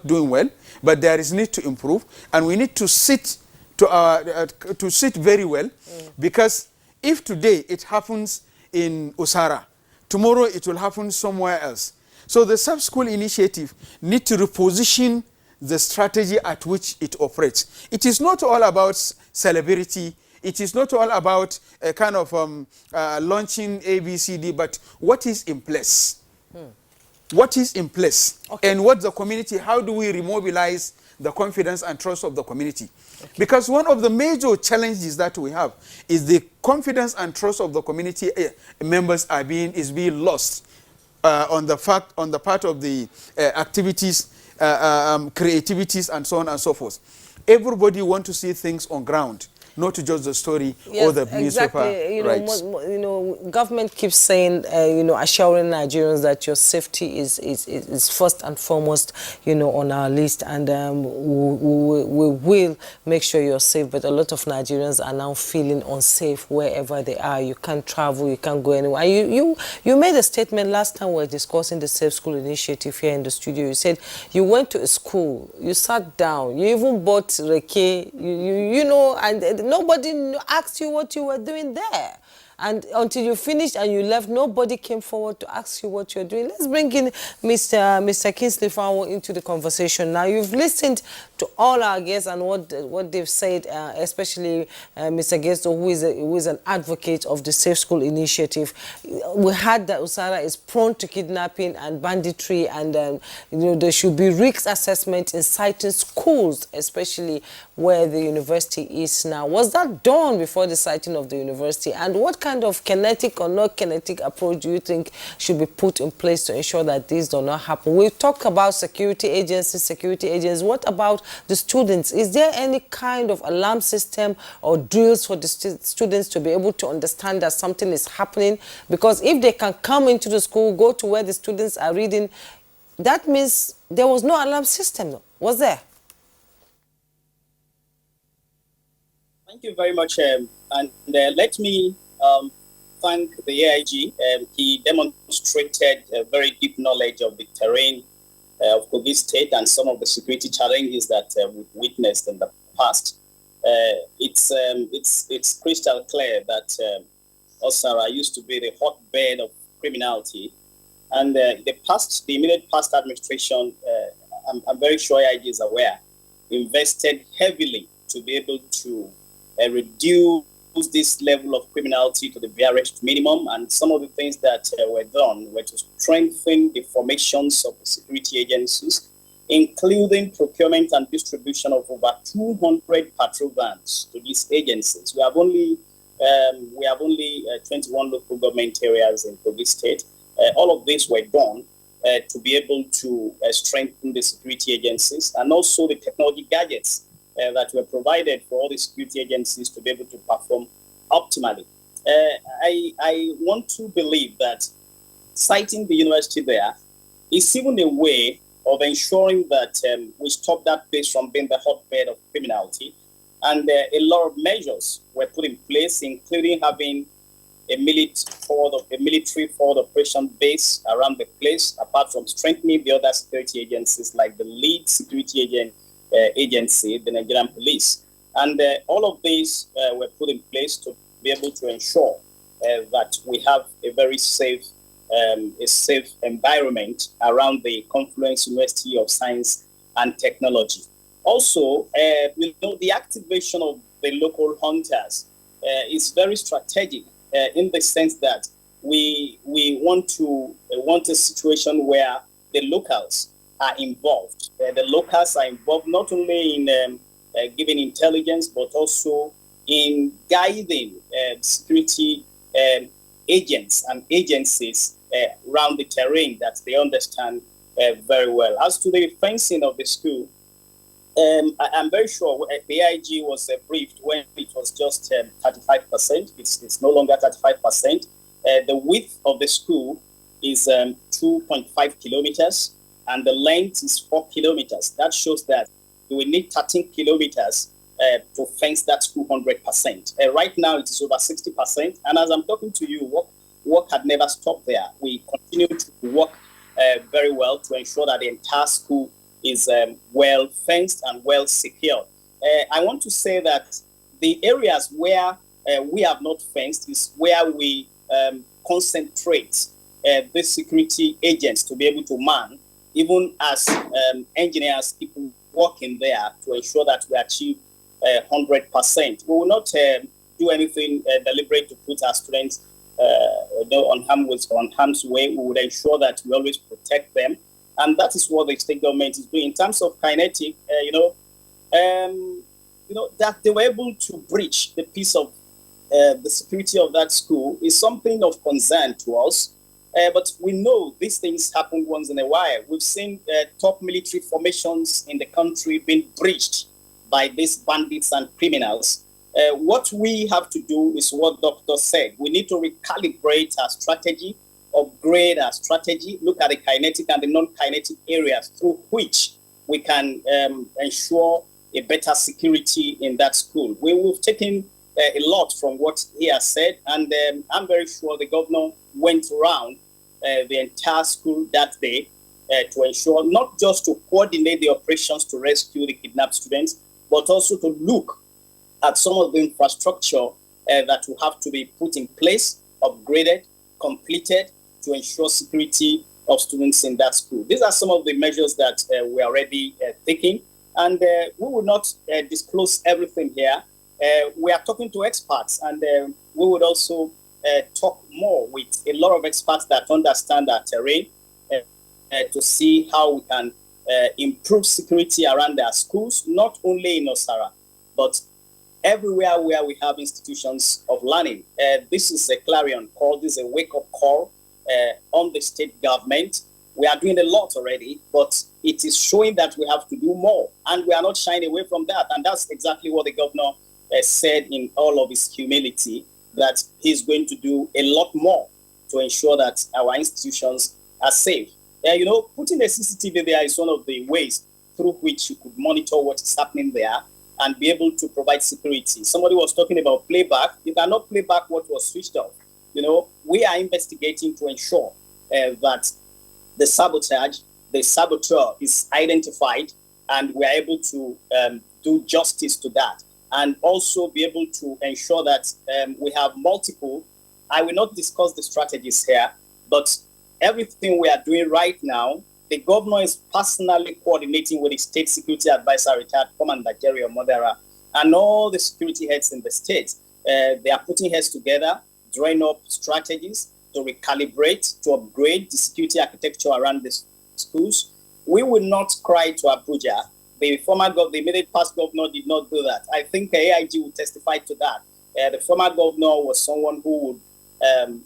doing well, but there is need to improve, and we need to sit very well, because if today it happens in Osara, tomorrow it will happen somewhere else. So the sub-school initiative need to reposition the strategy at which it operates. It is not all about celebrity. It is not all about a kind of launching ABCD, but what is in place? What is in place? Okay. And what the community, how do we remobilize the confidence and trust of the community? Okay. Because one of the major challenges that we have is the confidence and trust of the community members is being lost on the part of the activities, creativities, and so on and so forth. Everybody wants to see things on ground, not just the story or the newspaper. Exactly. Government keeps saying, assuring Nigerians that your safety is first and foremost, on our list, and we will make sure you're safe. But a lot of Nigerians are now feeling unsafe wherever they are. You can't travel, you can't go anywhere. You made a statement last time we were discussing the Safe School Initiative here in the studio. You said you went to a school, you sat down, you even bought reke, and nobody asked you what you were doing there. And until you finished and you left, nobody came forward to ask you what you're doing. Let's bring in Mr. Kingsley Fanwo into the conversation. Now, you've listened to all our guests and what they've said, especially Mr. Gesto, who is an advocate of the Safe School Initiative. We heard that Osara is prone to kidnapping and banditry, and there should be risk assessment in citing schools, especially where the university is now. Was that done before the siting of the university? And what kind of kinetic or not kinetic approach do you think should be put in place to ensure that this does not happen? We talk about security agents. What about the students? Is there any kind of alarm system or drills for the students to be able to understand that something is happening? Because if they can come into the school, go to where the students are reading, that means there was no alarm system, was there? Thank you very much. And let me thank the AIG. He demonstrated a very deep knowledge of the terrain of Kogi State and some of the security challenges that we've witnessed in the past. It's crystal clear that Osara used to be the hotbed of criminality And the immediate past administration, I'm very sure AIG is aware, invested heavily to be able to reduce this level of criminality to the barest minimum. And some of the things that were done were to strengthen the formations of the security agencies, including procurement and distribution of over 200 patrol vans to these agencies. We have only 21 local government areas in Kogi State. All of these were done to be able to strengthen the security agencies, and also the technology gadgets that were provided for all the security agencies to be able to perform optimally. I want to believe that citing the university there is even a way of ensuring that we stop that place from being the hotbed of criminality. And a lot of measures were put in place, including having a military forward operation base around the place, apart from strengthening the other security agencies like the lead security agency, the Nigerian police. And all of these were put in place to be able to ensure that we have a very safe environment around the Confluence University of Science and Technology. Also, the activation of the local hunters is very strategic in the sense that we want a situation where the locals are involved. The locals are involved not only in giving intelligence, but also in guiding security agents and agencies around the terrain that they understand very well. As to the fencing of the school, I'm very sure the AIG was briefed when it was just 35%. It's no longer 35%. The width of the school is 2.5 kilometers, and the length is 4 kilometers. That shows that we need 13 kilometers to fence that school 100%. Right now, it is over 60%. And as I'm talking to you, work had never stopped there. We continue to work very well to ensure that the entire school is well fenced and well secured. I want to say that the areas where we have not fenced is where we concentrate the security agents to be able to man, even as engineers, people working there to ensure that we achieve 100%. We will not do anything deliberate to put our students on harm's way. We would ensure that we always protect them. And that is what the state government is doing. In terms of kinetic, that they were able to breach the peace of the security of that school is something of concern to us. But we know these things happen once in a while. We've seen top military formations in the country being breached by these bandits and criminals. What we have to do is what Doctor said. We need to recalibrate our strategy, upgrade our strategy, look at the kinetic and the non-kinetic areas through which we can ensure a better security in that school. We've taken a lot from what he has said, and I'm very sure the governor went around the entire school that day to ensure not just to coordinate the operations to rescue the kidnapped students, but also to look at some of the infrastructure that will have to be put in place, upgraded, completed, to ensure security of students in that school. These are some of the measures that we are already taking, and we will not disclose everything here. We are talking to experts, and we would also talk more with a lot of experts that understand our terrain to see how we can improve security around our schools, not only in Osara, but everywhere where we have institutions of learning. This is a clarion call, this is a wake-up call on the state government. We are doing a lot already, but it is showing that we have to do more, and we are not shying away from that. And that's exactly what the governor said in all of his humility, that he's going to do a lot more to ensure that our institutions are safe. Putting a CCTV there is one of the ways through which you could monitor what is happening there and be able to provide security. Somebody was talking about playback. You cannot play back what was switched off. We are investigating to ensure that the saboteur is identified, and we are able to do justice to that, and also be able to ensure that we have multiple. I will not discuss the strategies here, but everything we are doing right now, the governor is personally coordinating with the state security advisor, retired Commander Jerry Omodera, and all the security heads in the state. They are putting heads together, drawing up strategies to recalibrate, to upgrade the security architecture around the schools. We will not cry to Abuja. The immediate past governor did not do that. I think AIG will testify to that. The former governor was someone who would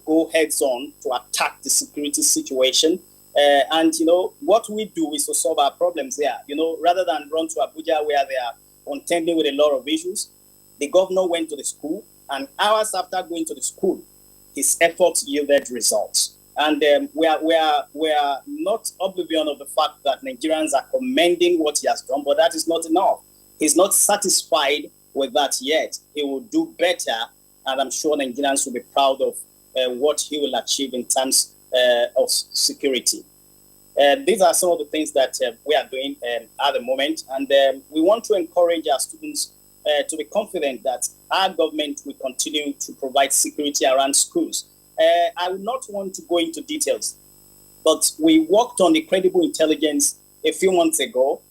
go heads on to attack the security situation. And, what we do is to solve our problems there. Rather than run to Abuja where they are contending with a lot of issues, the governor went to the school, and hours after going to the school, his efforts yielded results. And we are not oblivious of the fact that Nigerians are commending what he has done, but that is not enough. He's not satisfied with that yet. He will do better, and I'm sure Nigerians will be proud of what he will achieve in terms of security. These are some of the things that we are doing at the moment, and we want to encourage our students to be confident that our government will continue to provide security around schools. I would not want to go into details, but we worked on the credible intelligence a few months ago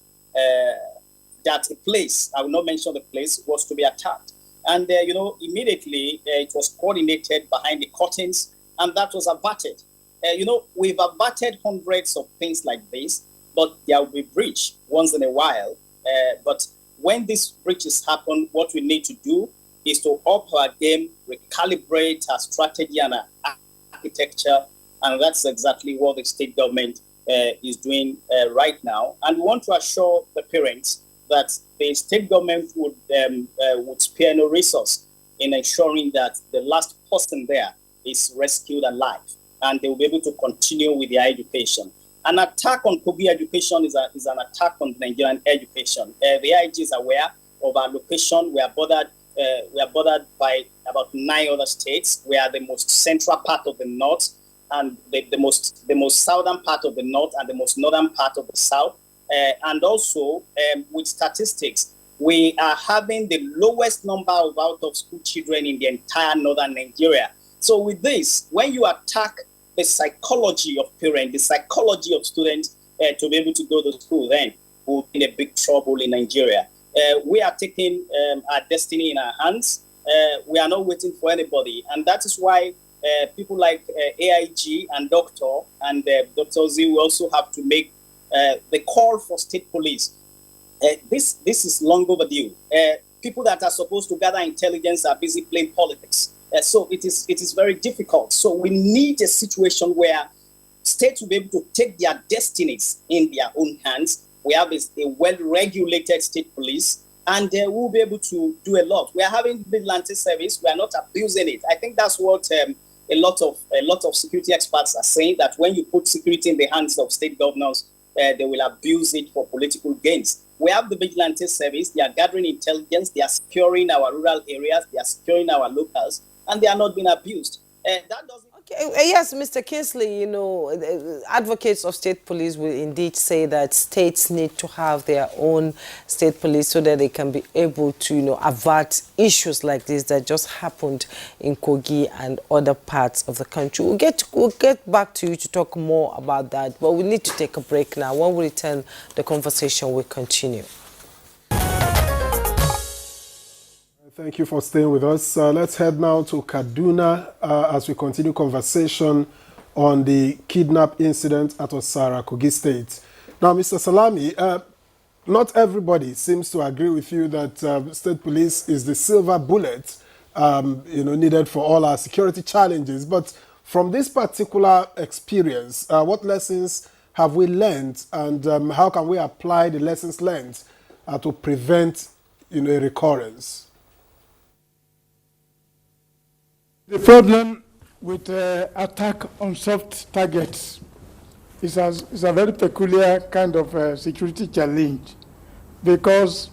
that a place, I will not mention the place, was to be attacked. And, immediately it was coordinated behind the curtains, and that was averted. We've averted hundreds of things like this, but there will be breach once in a while. But when these breaches happen, what we need to do is to up our game, recalibrate our strategy and our architecture, and that's exactly what the state government is doing right now. And we want to assure the parents that the state government would spare no resource in ensuring that the last person there is rescued alive, and they will be able to continue with their education. An attack on Kogi education is an attack on Nigerian education. The AIG is aware of our location. We are bordered by about 9 other states. We are the most central part of the north, and the most southern part of the north, and the most northern part of the south. And also, with statistics, we are having the lowest number of out-of-school children in the entire northern Nigeria. So with this, when you attack the psychology of parents, the psychology of students to be able to go to school, then we'll be in a big trouble in Nigeria. We are taking our destiny in our hands. We are not waiting for anybody. And that is why people like AIG and Dr. Z will also have to make the call for state police. This is long overdue. People that are supposed to gather intelligence are busy playing politics. So it is very difficult. So we need a situation where states will be able to take their destinies in their own hands. We have a well-regulated state police, and they will be able to do a lot. We are having vigilante service. We are not abusing it. I think that's what a lot of security experts are saying, that when you put security in the hands of state governors, they will abuse it for political gains. We have the vigilante service. They are gathering intelligence. They are securing our rural areas. They are securing our locals, and they are not being abused. That doesn't. Okay, yes, Mr. Kingsley, advocates of state police will indeed say that states need to have their own state police so that they can be able to, avert issues like this that just happened in Kogi and other parts of the country. We'll get back to you to talk more about that, but we need to take a break now. When we return, the conversation will continue. Thank you for staying with us. Let's head now to Kaduna as we continue conversation on the kidnap incident at Osara, Kogi State. Now, Mr. Salami, not everybody seems to agree with you that state police is the silver bullet, needed for all our security challenges. But from this particular experience, what lessons have we learned, and how can we apply the lessons learned to prevent, a recurrence? The problem with attack on soft targets is a very peculiar kind of security challenge, because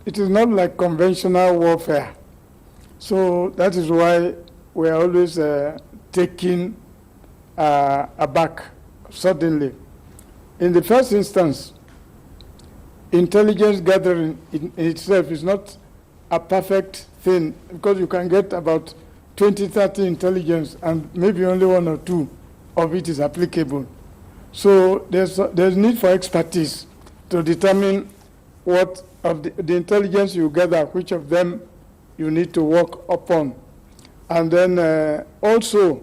it is not like conventional warfare. So that is why we are always taken aback suddenly. In the first instance, intelligence gathering in itself is not a perfect thing, because you can get about 20, 30 intelligence and maybe only 1 or 2 of it is applicable. So there's need for expertise to determine what of the intelligence you gather, which of them you need to work upon. And then also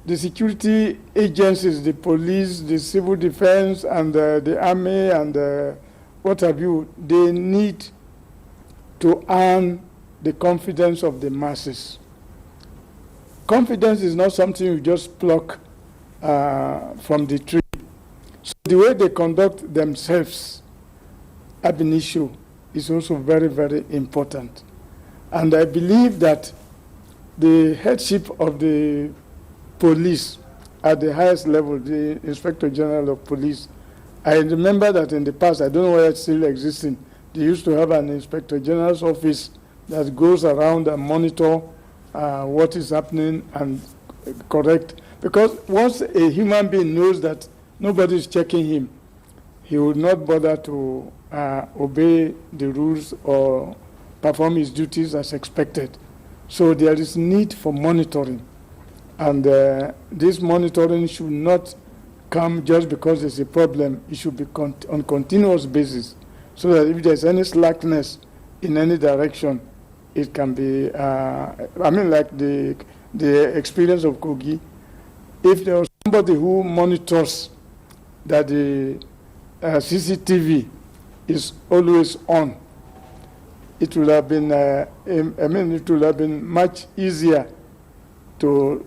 the security agencies, the police, the civil defense, and the army, and what have you, they need to earn the confidence of the masses. Confidence is not something you just pluck from the tree. So the way they conduct themselves ab initio is also very, very important. And I believe that the headship of the police at the highest level, the Inspector General of Police, I remember that in the past, I don't know whether it's still existing, they used to have an Inspector General's office that goes around and monitor what is happening and correct. Because once a human being knows that nobody is checking him, he would not bother to obey the rules or perform his duties as expected. So there is need for monitoring. And this monitoring should not come just because there's a problem. It should be on continuous basis, so that if there's any slackness in any direction, it can be, I mean, like the experience of Kogi. If there was somebody who monitors that the CCTV is always on, it would have been, it would have been much easier to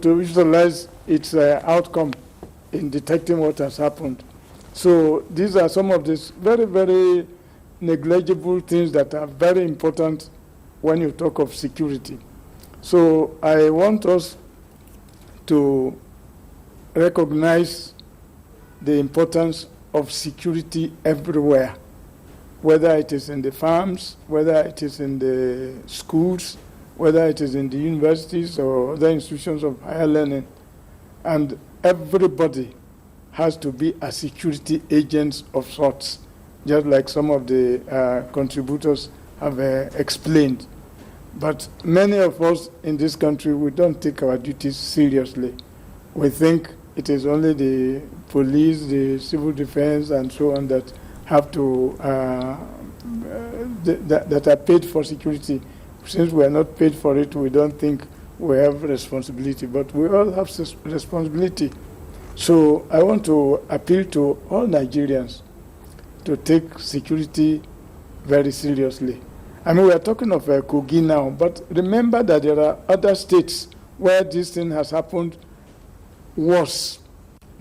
visualize its outcome in detecting what has happened. So these are some of these very, very negligible things that are very important when you talk of security. So I want us to recognize the importance of security everywhere, whether it is in the farms, whether it is in the schools, whether it is in the universities or other institutions of higher learning. And everybody has to be a security agent of sorts, just like some of the contributors have explained. But many of us in this country, we don't take our duties seriously. We think it is only the police, the civil defense, and so on that have to, that are paid for security. Since we are not paid for it, we don't think we have responsibility, but we all have responsibility. So I want to appeal to all Nigerians to take security very seriously. I mean, we are talking of Kogi now, but remember that there are other states where this thing has happened worse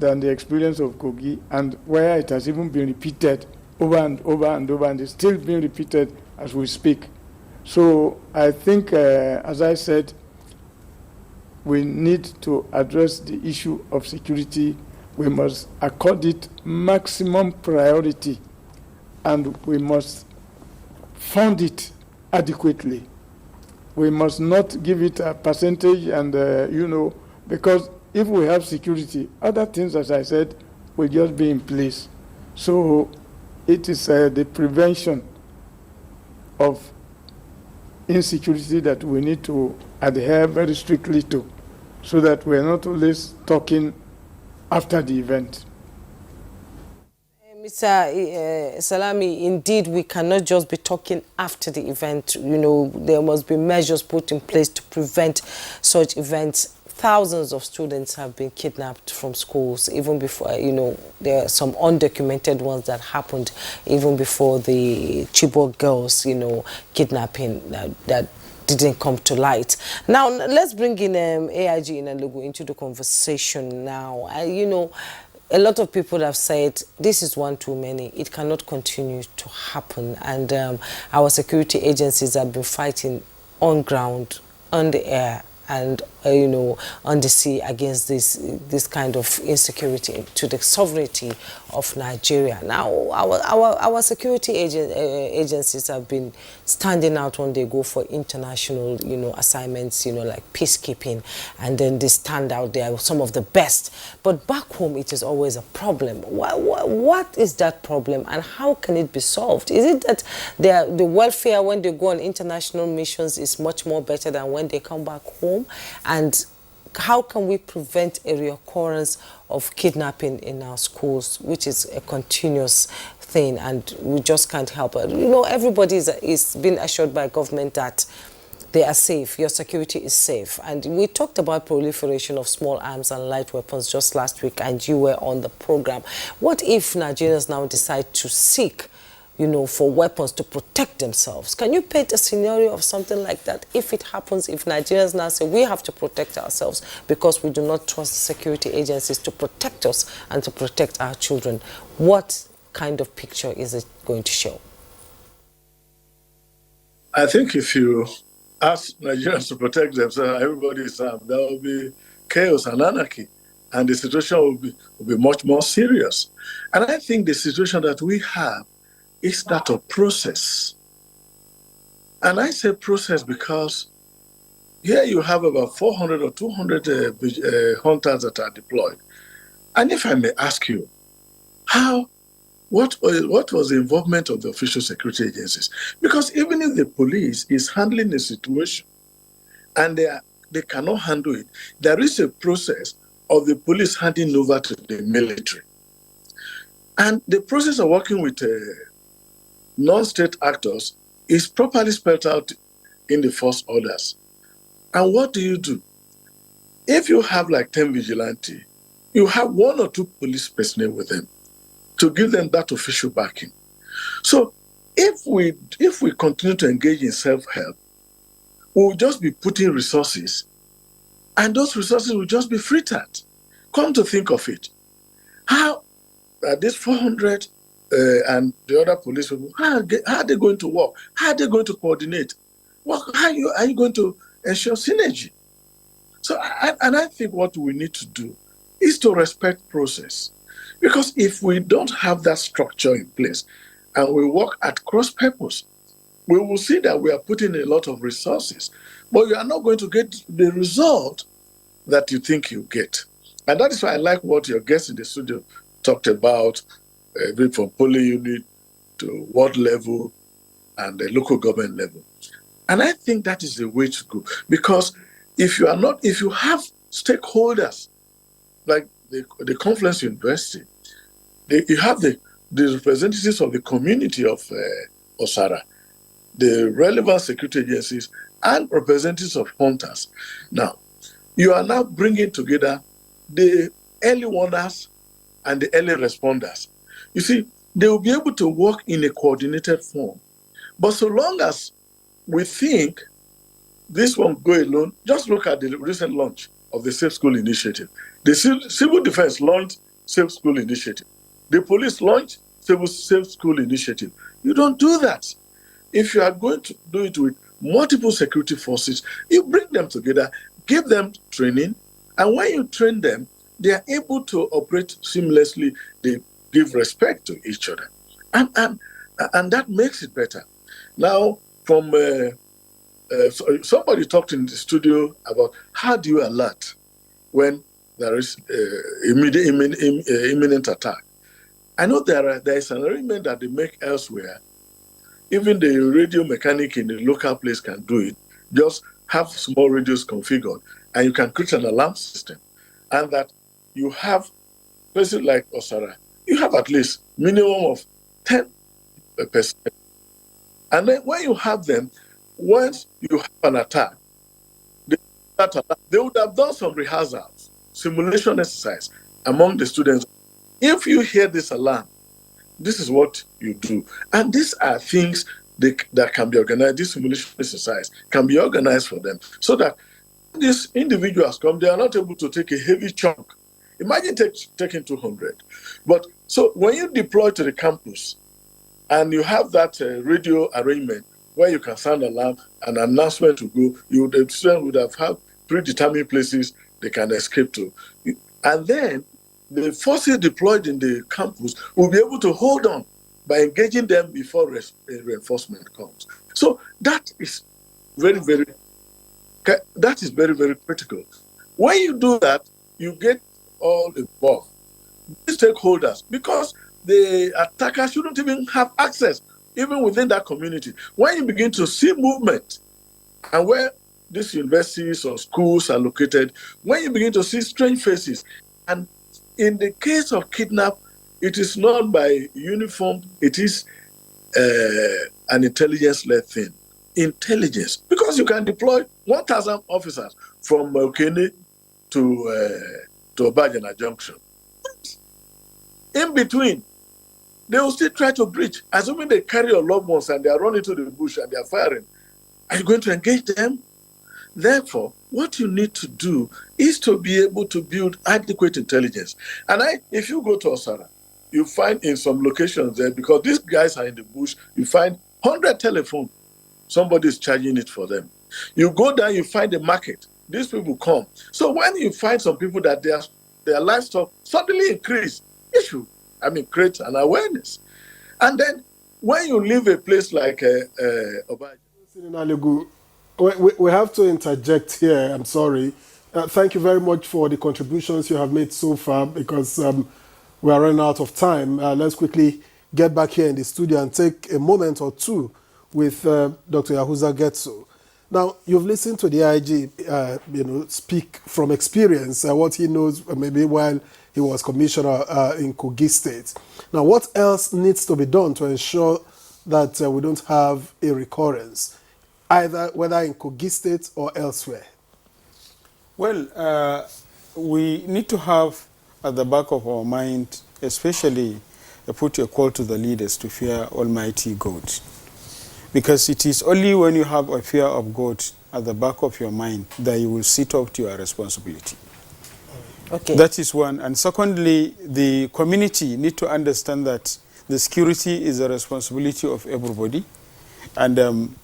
than the experience of Kogi, and where it has even been repeated over and over and over, and it's still being repeated as we speak. So I think, as I said, we need to address the issue of security. We must accord it maximum priority, and we must fund it adequately. We must not give it a percentage and, because if we have security, other things, as I said, will just be in place. So it is the prevention of insecurity that we need to adhere very strictly to, so that we're not always talking after the event. Mr. Salami, indeed, we cannot just be talking after the event. There must be measures put in place to prevent such events. Thousands of students have been kidnapped from schools, even before, there are some undocumented ones that happened even before the Chibok girls, kidnapping that didn't come to light. Now, let's bring in AIG Inalugu into the conversation now. A lot of people have said this is one too many. It cannot continue to happen. And our security agencies have been fighting on ground, on the air, and on the sea against this kind of insecurity to the sovereignty of Nigeria. Now, our security agencies have been standing out when they go for international assignments, like peacekeeping, and then they stand out. They are some of the best. But back home, it is always a problem. What is that problem, and how can it be solved? Is it that the welfare when they go on international missions is much more better than when they come back home? And how can we prevent a reoccurrence of kidnapping in our schools, which is a continuous thing, and we just can't help it. You know, everybody is being assured by government that they are safe, your security is safe. And we talked about proliferation of small arms and light weapons just last week, and you were on the program. What if Nigerians now decide to seek, you know, for weapons to protect themselves? Can you paint a scenario of something like that? If it happens, if Nigerians now say we have to protect ourselves because we do not trust security agencies to protect us and to protect our children, what kind of picture is it going to show? I think if you ask Nigerians to protect themselves, everybody is armed, there will be chaos and anarchy, and the situation will be much more serious. And I think the situation that we have is that of process. And I say process because here you have about 400 or 200 hunters that are deployed. And if I may ask you, what was the involvement of the official security agencies? Because even if the police is handling a situation and they cannot handle it, there is a process of the police handing over to the military. And the process of working with non-state actors is properly spelled out in the first orders. And what do? If you have like 10 vigilantes, you have 1 or 2 police personnel with them to give them that official backing. So if we continue to engage in self-help, we'll just be putting resources, and those resources will just be frittered. Come to think of it, how are these 400 and the other police people, how are they going to work? How are they going to coordinate? How are you going to ensure synergy? So, I think what we need to do is to respect process. Because if we don't have that structure in place and we work at cross purpose, we will see that we are putting a lot of resources, but you are not going to get the result that you think you get. And that is why I like what your guests in the studio talked about, from polling unit to ward level and the local government level. And I think that is the way to go. Because if you have stakeholders like the Confluence University, you have the representatives of the community of Osara, the relevant security agencies, and representatives of hunters. Now, you are now bringing together the early warners and the early responders. You see, they will be able to work in a coordinated form. But so long as we think this won't go alone, just look at the recent launch of the Safe School Initiative. The Civil Defense launched Safe School Initiative. The police launched Safe School Initiative. You don't do that. If you are going to do it with multiple security forces, you bring them together, give them training, and when you train them, they are able to operate seamlessly. They give respect to each other. And that makes it better. Now, from somebody talked in the studio about how do you alert when there is imminent attack. I know there is an arrangement that they make elsewhere. Even the radio mechanic in the local place can do it. Just have small radios configured, and you can create an alarm system. And that you have places like Osara, you have at least minimum of 10%. And then when you have them, once you have an attack, they would have done some rehearsals, simulation exercise among the students. If you hear this alarm, this is what you do. And these are things that can be organized. This simulation exercise can be organized for them so that these individuals come, they are not able to take a heavy chunk. Imagine taking 200. But so when you deploy to the campus and you have that radio arrangement where you can sound alarm, an announcement to go, the student would have had predetermined places they can escape to. And then the forces deployed in the campus will be able to hold on by engaging them before reinforcement comes. So that is very, very critical. When you do that, you get all involved, the stakeholders, because the attackers shouldn't even have access, even within that community. When you begin to see movement and where these universities or schools are located, when you begin to see strange faces, and in the case of kidnap, it is not by uniform, it is an intelligence-led thing. Intelligence, because you can deploy 1,000 officers from Okene to Obajana Junction. In between, they will still try to breach, assuming they carry your loved ones and they are running to the bush and they are firing. Are you going to engage them? Therefore, what you need to do is to be able to build adequate intelligence. And if you go to Osara, you find in some locations there, because these guys are in the bush, you find 100 telephones. Somebody is charging it for them. You go down, you find a market. These people come. So when you find some people that their livestock suddenly increase, it should, create an awareness. And then when you leave a place like Abuja, we have to interject here. I'm sorry. Thank you very much for the contributions you have made so far, because we are running out of time. Let's quickly get back here in the studio and take a moment or two with Dr. Yahuza Getso. Now, you've listened to the IG, speak from experience, what he knows maybe while he was commissioner in Kogi State. Now, what else needs to be done to ensure that we don't have a recurrence, whether in Kogi State or elsewhere? Well, we need to have at the back of our mind, especially put a call to the leaders to fear Almighty God. Because it is only when you have a fear of God at the back of your mind that you will sit up to your responsibility. Okay. That is one. And secondly, the community need to understand that the security is a responsibility of everybody. And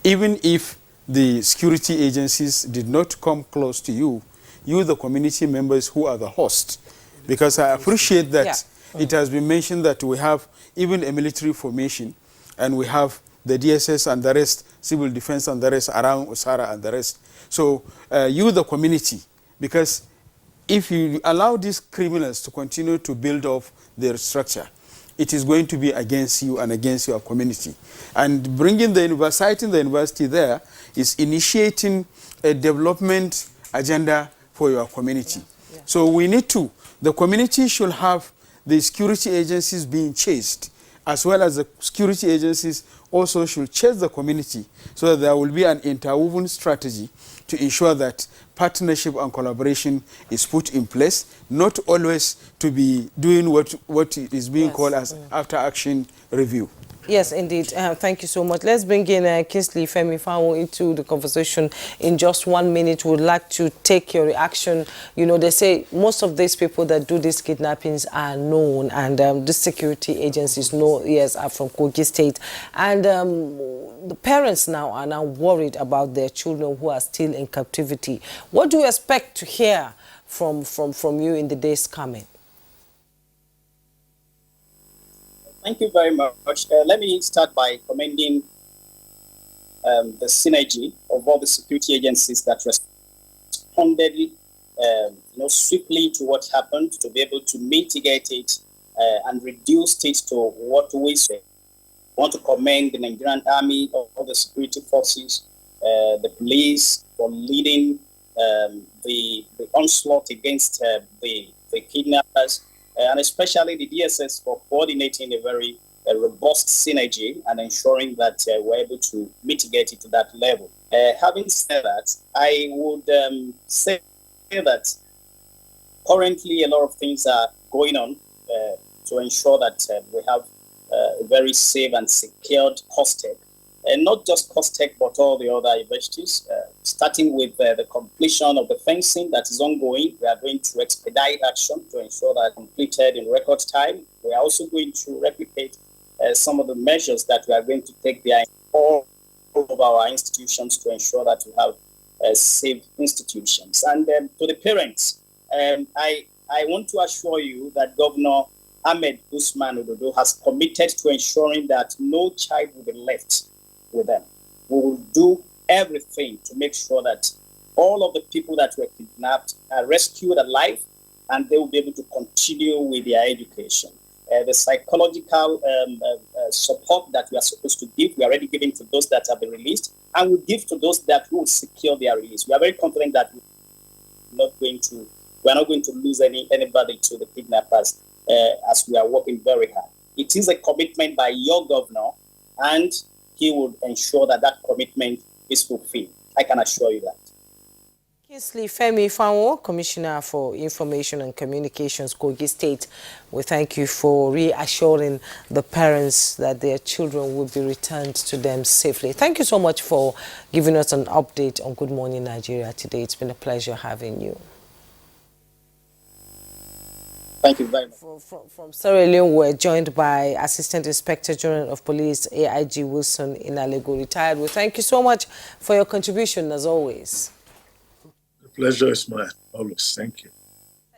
even if the security agencies did not come close to you, the community members who are the host. Because I appreciate that it has been mentioned that we have even a military formation, and we have the DSS and the rest, civil defense and the rest around Osara and the rest. So the community, because if you allow these criminals to continue to build up their structure, it is going to be against you and against your community. And bringing citing the university there is initiating a development agenda for your community. Yeah. So we need the community should have the security agencies being chased, as well as the security agencies also should chase the community, so that there will be an interwoven strategy to ensure that partnership and collaboration is put in place, not always to be doing what is being called as after-action review. Yes, indeed. Thank you so much. Let's bring in Kingsley Femi Fawo into the conversation in just 1 minute. We'd like to take your reaction. They say most of these people that do these kidnappings are known, and the security agencies know, are from Kogi State. And the parents now are worried about their children who are still in captivity. What do you expect to hear from you in the days coming? Thank you very much. Let me start by commending the synergy of all the security agencies that responded swiftly to what happened, to be able to mitigate it and reduce it to what we say. I want to commend the Nigerian Army, all the security forces, the police for leading the onslaught against the kidnappers, and especially the DSS for coordinating a very robust synergy and ensuring that we're able to mitigate it to that level. Having said that, I would say that currently a lot of things are going on to ensure that we have a very safe and secured COSTECH. And not just COSTECH, but all the other universities, starting with the completion of the fencing that is ongoing. We are going to expedite action to ensure that completed in record time. We are also going to replicate some of the measures that we are going to take behind all of our institutions to ensure that we have safe institutions. And to the parents, I want to assure you that Governor Ahmed Usman Ododo has committed to ensuring that no child will be left with them. We will do everything to make sure that all of the people that were kidnapped are rescued alive, and they will be able to continue with their education. The psychological support that we are supposed to give. We are already giving to those that have been released, and we give to those that will secure their release. We are very confident that we are not going to lose anybody to the kidnappers as we are working very hard. It is a commitment by your governor, and he will ensure that that commitment is fulfilled. I can assure you that. Kingsley Femi Fanwo, Commissioner for Information and Communications, Kogi State, we thank you for reassuring the parents that their children will be returned to them safely. Thank you so much for giving us an update on Good Morning Nigeria today. It's been a pleasure having you. Thank you very much. From Sierra Leone, we're joined by Assistant Inspector General of Police, AIG Wilson Inalego, retired. We thank you so much for your contribution, as always. The pleasure is mine, always. Thank you.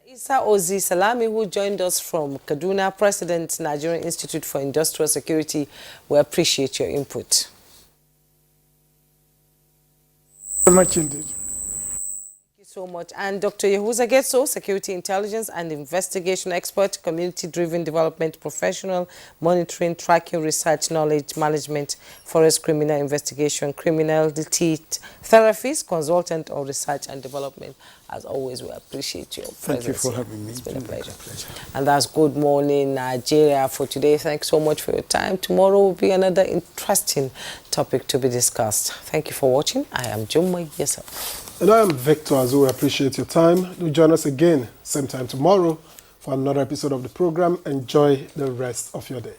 Isa Ozi Salami, who joined us from Kaduna, President, Nigerian Institute for Industrial Security. We appreciate your input. Very much indeed. So much. And Dr. Yahuza Getso, security intelligence and investigation expert, community-driven development professional, monitoring, tracking, research, knowledge management, forest criminal investigation, criminality therapist, consultant on research and development. As always, we appreciate your presence. Thank you for having me. It's been a pleasure. And that's Good Morning Nigeria for today. Thanks so much for your time. Tomorrow will be another interesting topic to be discussed. Thank you for watching. I am Jumma Yesef. And I am Victor Azu. Appreciate your time. Do join us again, same time tomorrow, for another episode of the program. Enjoy the rest of your day.